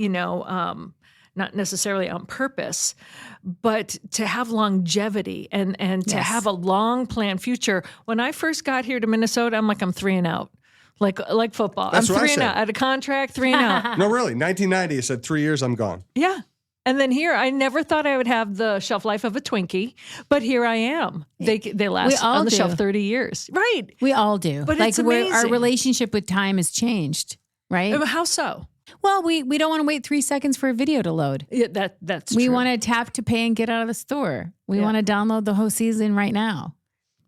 not necessarily on purpose, but to have longevity and to have a long planned future. When I first got here to Minnesota, I'm like, I'm 3 and out. Like football. That's I'm what 3 and out. I had a contract, 3 and out. No, really. 1990, it said 3 years, I'm gone. Yeah. And then here, I never thought I would have the shelf life of a Twinkie, but here I am. They last on the shelf 30 years. Right. We all do. But it's amazing. Our relationship with time has changed, right? How so? Well, we don't want to wait 3 seconds for a video to load. Yeah, that's we true. want to tap to pay and get out of the store. We want to download the whole season right now.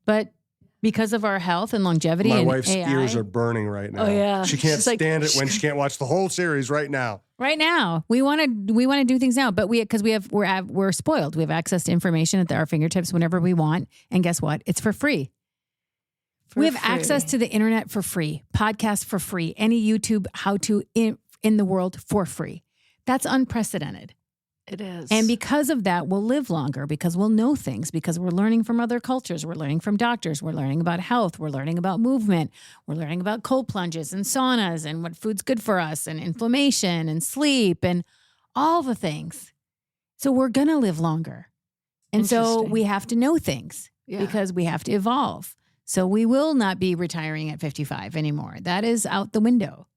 But because of our health and longevity My and wife's AI, ears are burning right now. Oh, yeah. She can't She's like, stand it when she can't watch the whole series right now. right now, we want to do things now, but we're spoiled. We have access to information at our fingertips whenever we want, and guess what? It's for free. We have access to the internet for free, podcasts for free, any YouTube how-to in the world for free. That's unprecedented. It is. And because of that, we'll live longer because we'll know things, because we're learning from other cultures. We're learning from doctors. We're learning about health. We're learning about movement. We're learning about cold plunges and saunas and what food's good for us and inflammation and sleep and all the things. So we're going to live longer. And so we have to know things because we have to evolve. So we will not be retiring at 55 anymore. That is out the window.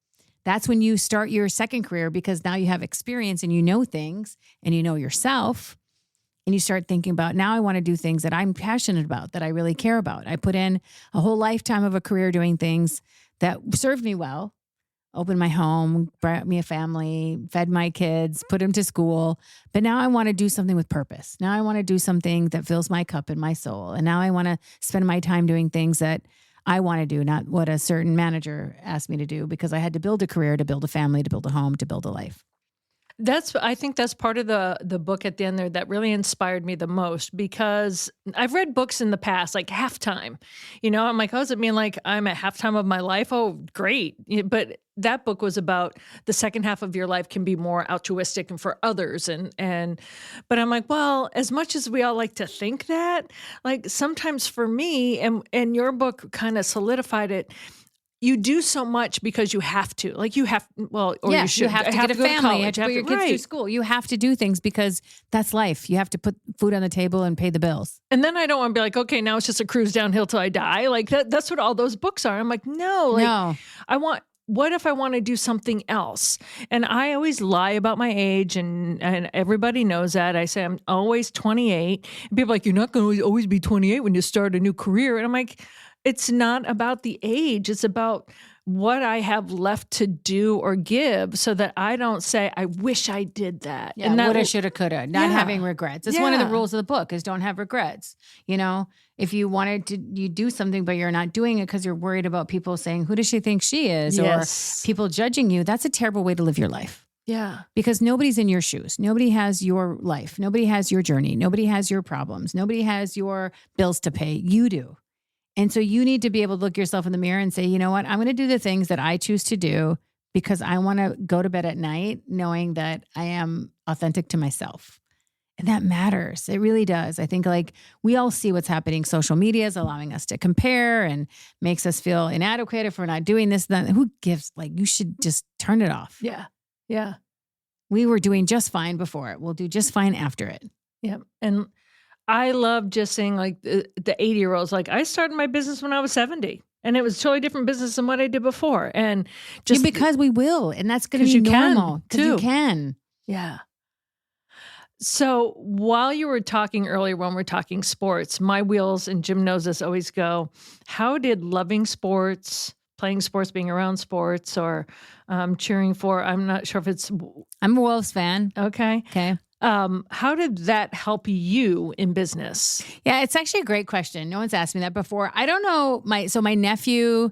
That's when you start your second career because now you have experience and you know things and you know yourself and you start thinking about, now I want to do things that I'm passionate about, that I really care about. I put in a whole lifetime of a career doing things that served me well, opened my home, brought me a family, fed my kids, put them to school. But now I want to do something with purpose. Now I want to do something that fills my cup and my soul. And now I want to spend my time doing things that I want to do, not what a certain manager asked me to do, because I had to build a career, to build a family, to build a home, to build a life. I think that's part of the book at the end there that really inspired me the most, because I've read books in the past, like Halftime. I'm like, oh, does it mean like I'm at halftime of my life? Oh, great. But that book was about the second half of your life can be more altruistic and for others. But I'm like, well, as much as we all like to think that, like sometimes for me, and your book kind of solidified it, you do so much because you have to. Like you have, well, or you should. You have to get a family. You have to put your kids through school. You have to do things because that's life. You have to put food on the table and pay the bills. And then I don't want to be like, okay, now it's just a cruise downhill till I die. Like that's what all those books are. I'm like, no. What if I want to do something else? And I always lie about my age, and everybody knows that. I say I'm always 28. And people are like, you're not going to always be 28 when you start a new career. And I'm like, it's not about the age. It's about what I have left to do or give, so that I don't say, I wish I did that. Yeah, and woulda, shoulda, coulda. Not having regrets. It's one of the rules of the book is don't have regrets. If you wanted to, you do something, but you're not doing it because you're worried about people saying, who does she think she is? Or people judging you. That's a terrible way to live your life. Yeah. Because nobody's in your shoes. Nobody has your life. Nobody has your journey. Nobody has your problems. Nobody has your bills to pay. You do. And so you need to be able to look yourself in the mirror and say, you know what? I'm going to do the things that I choose to do because I want to go to bed at night knowing that I am authentic to myself. And that matters. It really does. I think like we all see what's happening. Social media is allowing us to compare and makes us feel inadequate if we're not doing this. Then who gives? Like you should just turn it off. Yeah. Yeah. We were doing just fine before it. We'll do just fine after it. Yeah. And I love just saying like the 80-year-olds, like I started my business when I was 70 and it was a totally different business than what I did before. And just because we will, and that's going to be normal because you can. Yeah. So while you were talking earlier, when we're talking sports, my wheels, and Jim knows this, always go, how did loving sports, playing sports, being around sports, or cheering for, I'm not sure if it's, I'm a Wolves fan. okay. Okay. How did that help you in business? Yeah, it's actually a great question. No one's asked me that before. I don't know. My nephew,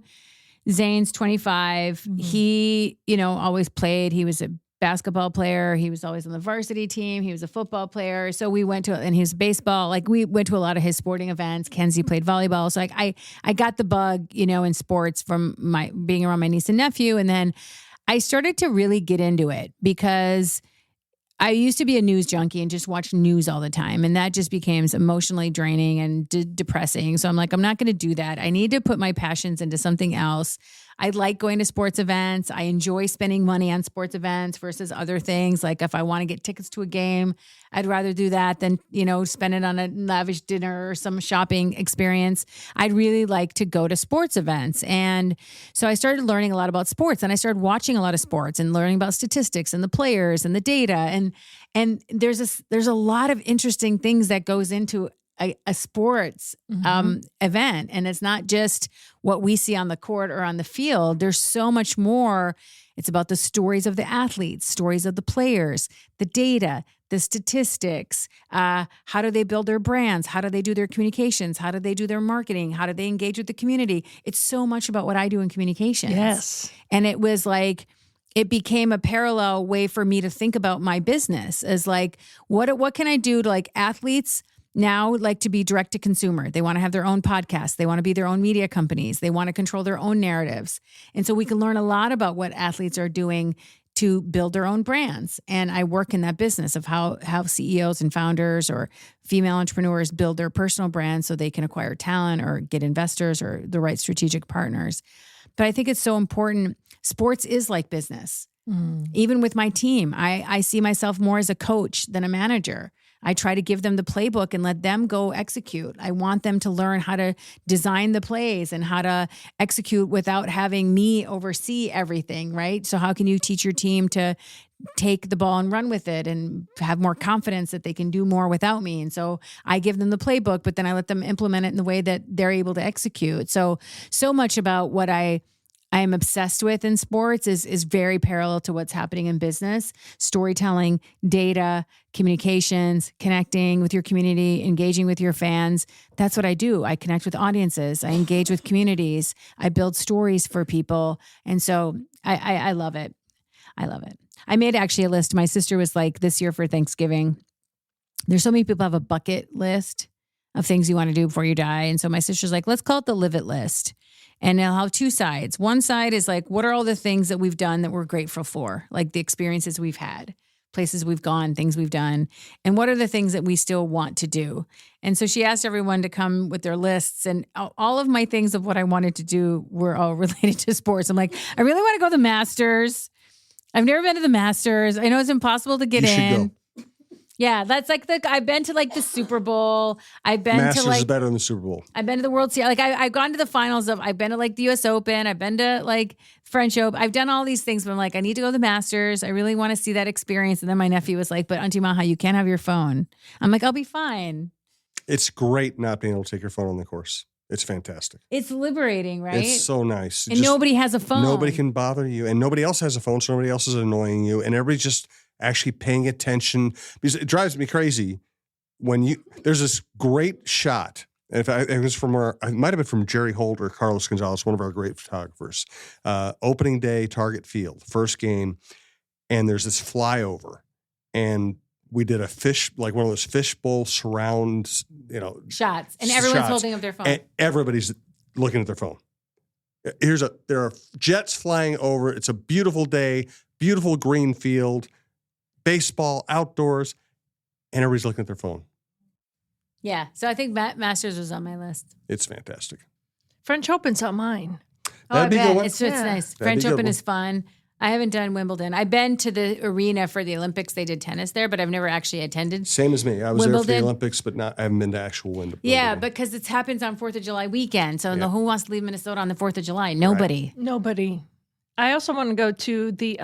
Zane's 25. Mhm. He, always played. He was a basketball player. He was always on the varsity team. He was a football player. So we went to, and he was baseball. Like we went to a lot of his sporting events. Kenzie played volleyball. So like I got the bug, in sports from my being around my niece and nephew. And then I started to really get into it because I used to be a news junkie and just watch news all the time. And that just became emotionally draining and depressing. So I'm like, I'm not going to do that. I need to put my passions into something else. I like going to sports events. I enjoy spending money on sports events versus other things. Like if I want to get tickets to a game, I'd rather do that than, spend it on a lavish dinner or some shopping experience. I'd really like to go to sports events. And so I started learning a lot about sports, and I started watching a lot of sports and learning about statistics and the players and the data. And there's a lot of interesting things that goes into a sports event. And it's not just what we see on the court or on the field. There's so much more. It's about the stories of the athletes, stories of the players, the data, the statistics. How do they build their brands? How do they do their communications? How do they do their marketing? How do they engage with the community? It's so much about what I do in communications. Yes. And it was like, it became a parallel way for me to think about my business as like, what can I do to, like, athletes now like to be direct to consumer. They want to have their own podcasts. They want to be their own media companies. They want to control their own narratives. And so we can learn a lot about what athletes are doing to build their own brands. And I work in that business of how CEOs and founders or female entrepreneurs build their personal brands so they can acquire talent or get investors or the right strategic partners. But I think it's so important. Sports is like business. Even with my team, I see myself more as a coach than a manager. I try to give them the playbook and let them go execute. I want them to learn how to design the plays and how to execute without having me oversee everything, right? So how can you teach your team to take the ball and run with it and have more confidence that they can do more without me? And so I give them the playbook, but then I let them implement it in the way that they're able to execute. So much about what I am obsessed with in sports is very parallel to what's happening in business. Storytelling, data, communications, connecting with your community, engaging with your fans. That's what I do. I connect with audiences. I engage with communities. I build stories for people. And so I love it. I love it. I made actually a list. My sister was like, this year for Thanksgiving, there's so many people have a bucket list of things you want to do before you die. And so my sister's like, let's call it the live it list. And it'll have two sides. One side is like, what are all the things that we've done that we're grateful for? Like the experiences we've had, places we've gone, things we've done. And what are the things that we still want to do? And so she asked everyone to come with their lists. And all of my things of what I wanted to do were all related to sports. I'm like, I really want to go to the Masters. I've never been to the Masters. I know it's impossible to get You should in. go. Yeah, that's like I've been to like the Super Bowl. I've been Masters to like is better than the Super Bowl. I've been to the World Series. Like I've gone to the finals of. I've been to like the U.S. Open. I've been to like French Open. I've done all these things, but I'm like, I need to go to the Masters. I really want to see that experience. And then my nephew was like, "But Auntie Maha, you can't have your phone." I'm like, "I'll be fine." It's great not being able to take your phone on the course. It's fantastic. It's liberating, right? It's so nice. And nobody has a phone. Nobody can bother you, and nobody else has a phone, so nobody else is annoying you, and everybody's just actually paying attention, because it drives me crazy when there's this great shot. And it was it might have been from Jerry Holt or Carlos Gonzalez, one of our great photographers. Opening day, Target Field, first game, and there's this flyover, and we did a one of those fishbowl surround, shots, and everyone's shots, holding up their phone. and everybody's looking at their phone. There are jets flying over. It's a beautiful day, beautiful green field, baseball, outdoors, and everybody's looking at their phone. Yeah, so I think Masters was on my list. It's fantastic. French Open's on mine. That'd be a good one. It's Yeah. nice. That'd be French a good Open one. is fun. I haven't done Wimbledon. I've been to the arena for the Olympics. They did tennis there, but I've never actually attended. Same as me. I was there for the Wimbledon. Olympics, but I haven't been to actual Wimbledon. Yeah, because it happens on 4th of July weekend. So who wants to leave Minnesota on the 4th of July? Nobody. Nobody. I also want to go to the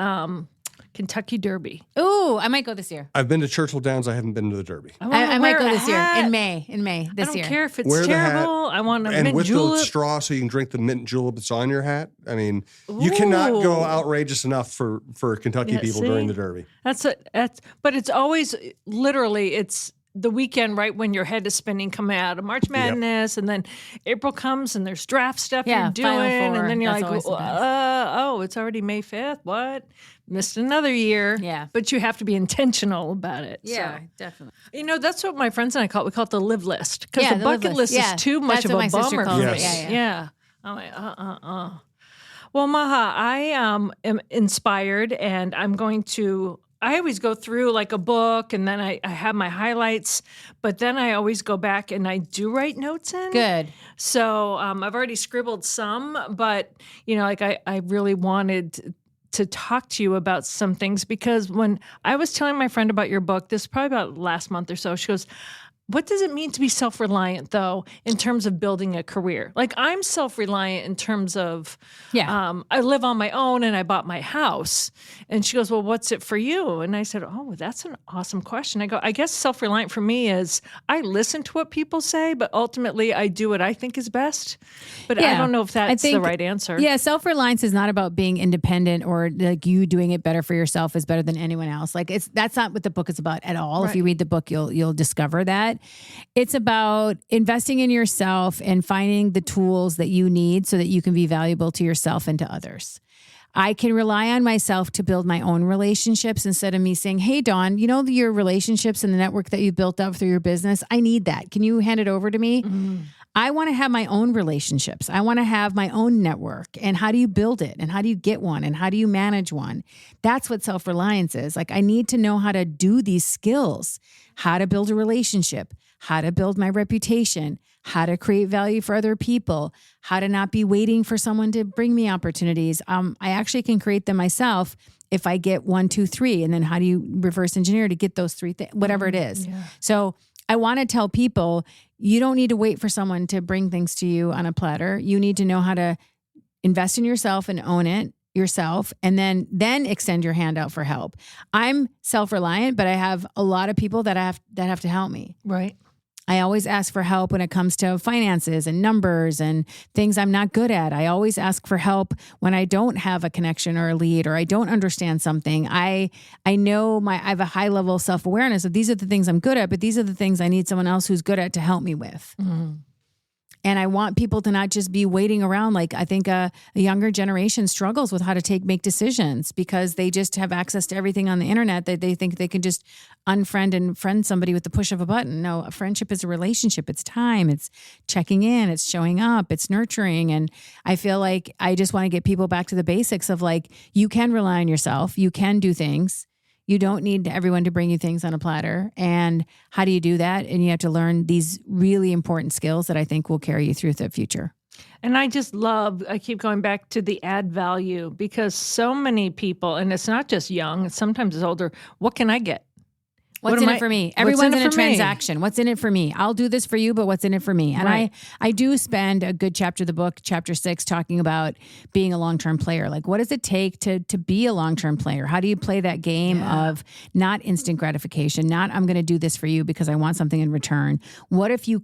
Kentucky Derby. Ooh, I might go this year. I've been to Churchill Downs. I haven't been to the Derby. I might go this year hat. in May. In May this I year. don't care if it's Wear the hat, terrible. I want a And mint with the julep. straw so you can drink the mint julep that's on your hat. I mean, you cannot go Ooh. outrageous enough for Kentucky Yeah, people see? during the Derby. But it's always literally it's the weekend right when your head is spinning coming out of March Madness, and then April comes and there's draft stuff Yeah, you're doing, Final Four. and then you're That's like, always the best. oh, it's already May 5th. What? Missed another year. Yeah. But you have to be intentional about it. Yeah, So. definitely. You know, that's what my friends and I call it. We call it the live list. Because Yeah, the the live bucket list. list Yeah, is too much that's of what a my sister bummer calls for it. me. Yes. Yeah. I'm like, Well, Maha, I am inspired, and I'm going to. I always go through like a book, and then I have my highlights, but then I always go back and I do write notes in. Good. So I've already scribbled some, but you know, like I really wanted to talk to you about some things, because when I was telling my friend about your book, this is probably about last month or so, she goes, what does it mean to be self-reliant, though, in terms of building a career? Like, I'm self-reliant in terms of, I live on my own and I bought my house. And she goes, well, what's it for you? And I said, oh, that's an awesome question. I go, I guess self-reliant for me is I listen to what people say, but ultimately I do what I think is best. But I Yeah. don't know if that's the right answer. Yeah, self-reliance is not about being independent or like you doing it better for yourself is better than anyone else. Like that's not what the book is about at all. Right. If you read the book, you'll discover that. It's about investing in yourself and finding the tools that you need so that you can be valuable to yourself and to others. I can rely on myself to build my own relationships instead of me saying, hey, Dawn, you know, your relationships and the network that you built up through your business, I need that. Can you hand it over to me? Mm-hmm. I want to have my own relationships. I want to have my own network. And how do you build it? And how do you get one? And how do you manage one? That's what self-reliance is. Like, I need to know how to do these skills, how to build a relationship, how to build my reputation, how to create value for other people, how to not be waiting for someone to bring me opportunities. I actually can create them myself if I get 1, 2, 3. And then how do you reverse engineer to get those 3 things, whatever it is. Yeah. So I want to tell people, you don't need to wait for someone to bring things to you on a platter. You need to know how to invest in yourself and own it yourself, and then extend your hand out for help. I'm self-reliant, but I have a lot of people that have to help me. Right. I always ask for help when it comes to finances and numbers and things I'm not good at. I always ask for help when I don't have a connection or a lead or I don't understand something. I know I have a high level of self-awareness of these are the things I'm good at, but these are the things I need someone else who's good at to help me with. Mm-hmm. And I want people to not just be waiting around. Like, I think a younger generation struggles with how to make decisions because they just have access to everything on the internet that they think they can just unfriend and friend somebody with the push of a button. No, a friendship is a relationship. It's time. It's checking in. It's showing up. It's nurturing. And I feel like I just want to get people back to the basics of like, you can rely on yourself. You can do things. You don't need everyone to bring you things on a platter. And how do you do that? And you have to learn these really important skills that I think will carry you through the future. And I keep going back to the add value because so many people, and it's not just young, sometimes it's older, what can I get? What's in it for me? Everyone's in a transaction. What's in it for me? I'll do this for you, but what's in it for me? And right. I do spend a good chapter of the book, chapter 6, talking about being a long-term player. Like, what does it take to be a long-term player? How do you play that game of not instant gratification, not I'm going to do this for you because I want something in return? What if you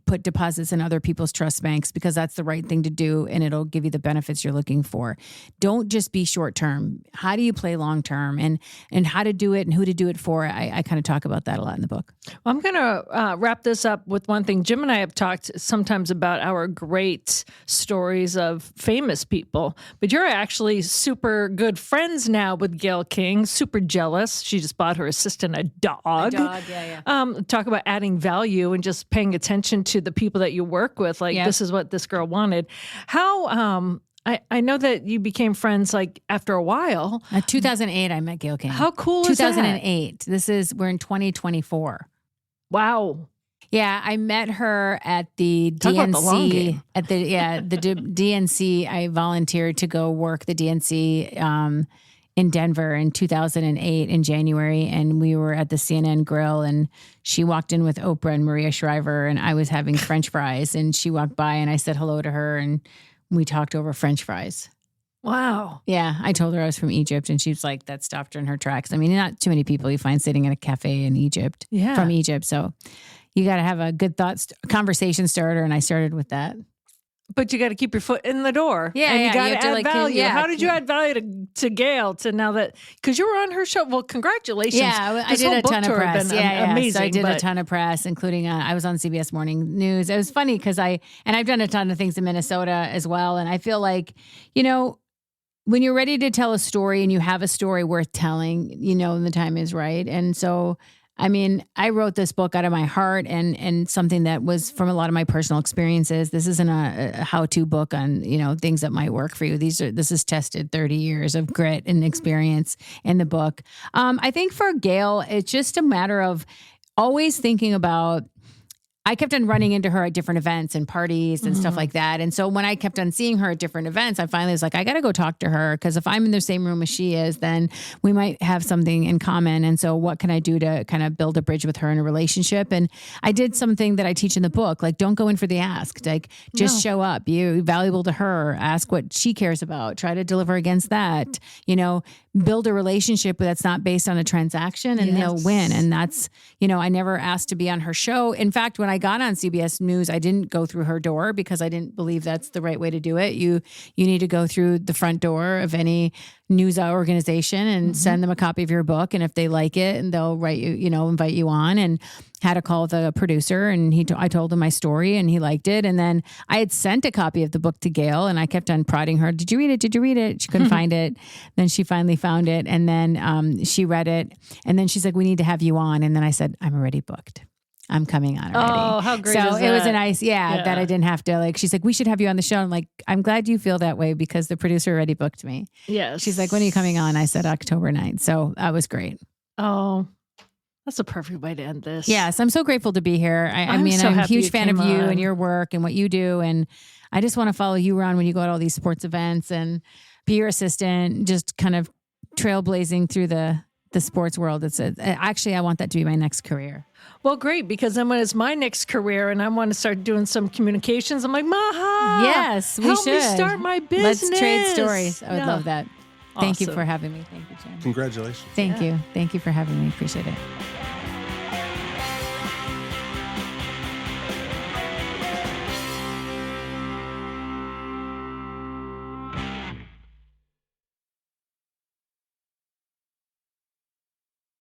put deposits in other people's trust banks because that's the right thing to do and it'll give you the benefits you're looking for. Don't just be short term. How do you play long term and how to do it and who to do it for? I kind of talk about that a lot in the book. Well, I'm going to wrap this up with one thing. Jim and I have talked sometimes about our great stories of famous people, but you're actually super good friends now with Gayle King, super jealous. She just bought her assistant a dog. A dog, yeah. Talk about adding value and just paying attention to the people that you work with. Like, This is what this girl wanted. How, I know that you became friends like after a while. 2008, I met Gayle King. How cool is that? 2008. We're in 2024. Wow. Yeah, I met her at the Talk DNC. About the long game. At the DNC. I volunteered to go work the DNC in Denver in 2008 in January, and we were at the CNN Grill, and she walked in with Oprah and Maria Shriver, and I was having French fries, and she walked by, and I said hello to her, and we talked over French fries. Wow. Yeah, I told her I was from Egypt, and she was like, that stopped her in her tracks. I mean, not too many people you find sitting in a cafe in Egypt from Egypt. So you got to have a good conversation starter, and I started with that. But you got to keep your foot in the door. Yeah, and you got you to have add to, value. How did you add value to Gail to now that, because you were on her show? Well, congratulations. Yeah, I This did whole a book ton of tour had press. been Yeah, amazing. so I did a ton of press, including I was on CBS Morning News. It was funny because I've done a ton of things in Minnesota as well, and I feel like, when you're ready to tell a story and you have a story worth telling, and the time is right. And so, I mean, I wrote this book out of my heart and something that was from a lot of my personal experiences. This isn't a how-to book on, things that might work for you. This is tested 30 years of grit and experience in the book. I think for Gail, it's just a matter of always thinking about, I kept on running into her at different events and parties and stuff like that. And so when I kept on seeing her at different events, I finally was like, I got to go talk to her, because if I'm in the same room as she is, then we might have something in common. And so what can I do to kind of build a bridge with her in a relationship? And I did something that I teach in the book, like don't go in for the ask, like just show up. You're valuable to her. Ask what she cares about. Try to deliver against that, build a relationship that's not based on a transaction, and they'll win. And that's, I never asked to be on her show. In fact, when I got on CBS News, I didn't go through her door because I didn't believe that's the right way to do it. You need to go through the front door of any news organization and send them a copy of your book. And if they like it, and they'll write you, invite you on. And had to call the producer, and I told him my story, and he liked it. And then I had sent a copy of the book to Gail, and I kept on prodding her. Did you read it? Did you read it? She couldn't find it. Then she finally found it. And then she read it. And then she's like, we need to have you on. And then I said, I'm already booked. I'm coming on already. Oh, how great so is it that? was a nice, that I didn't have to she's like, we should have you on the show. I'm like, I'm glad you feel that way because the producer already booked me. Yes. She's like, when are you coming on? I said October 9th. So that was great. Oh, that's a perfect way to end this. Yes, I'm so grateful to be here. I'm a huge fan of you and your work and what you do. And I just want to follow you around when you go to all these sports events and be your assistant, just kind of trailblazing through the sports world. Actually, I want that to be my next career. Well, great, because then when it's my next career and I want to start doing some communications, I'm like, Maha, yes, we help should me start my business. Let's trade stories. I would love that. Thank you Awesome. for having me. Thank you, Jen. Congratulations. Thank you. Thank you for having me. Appreciate it.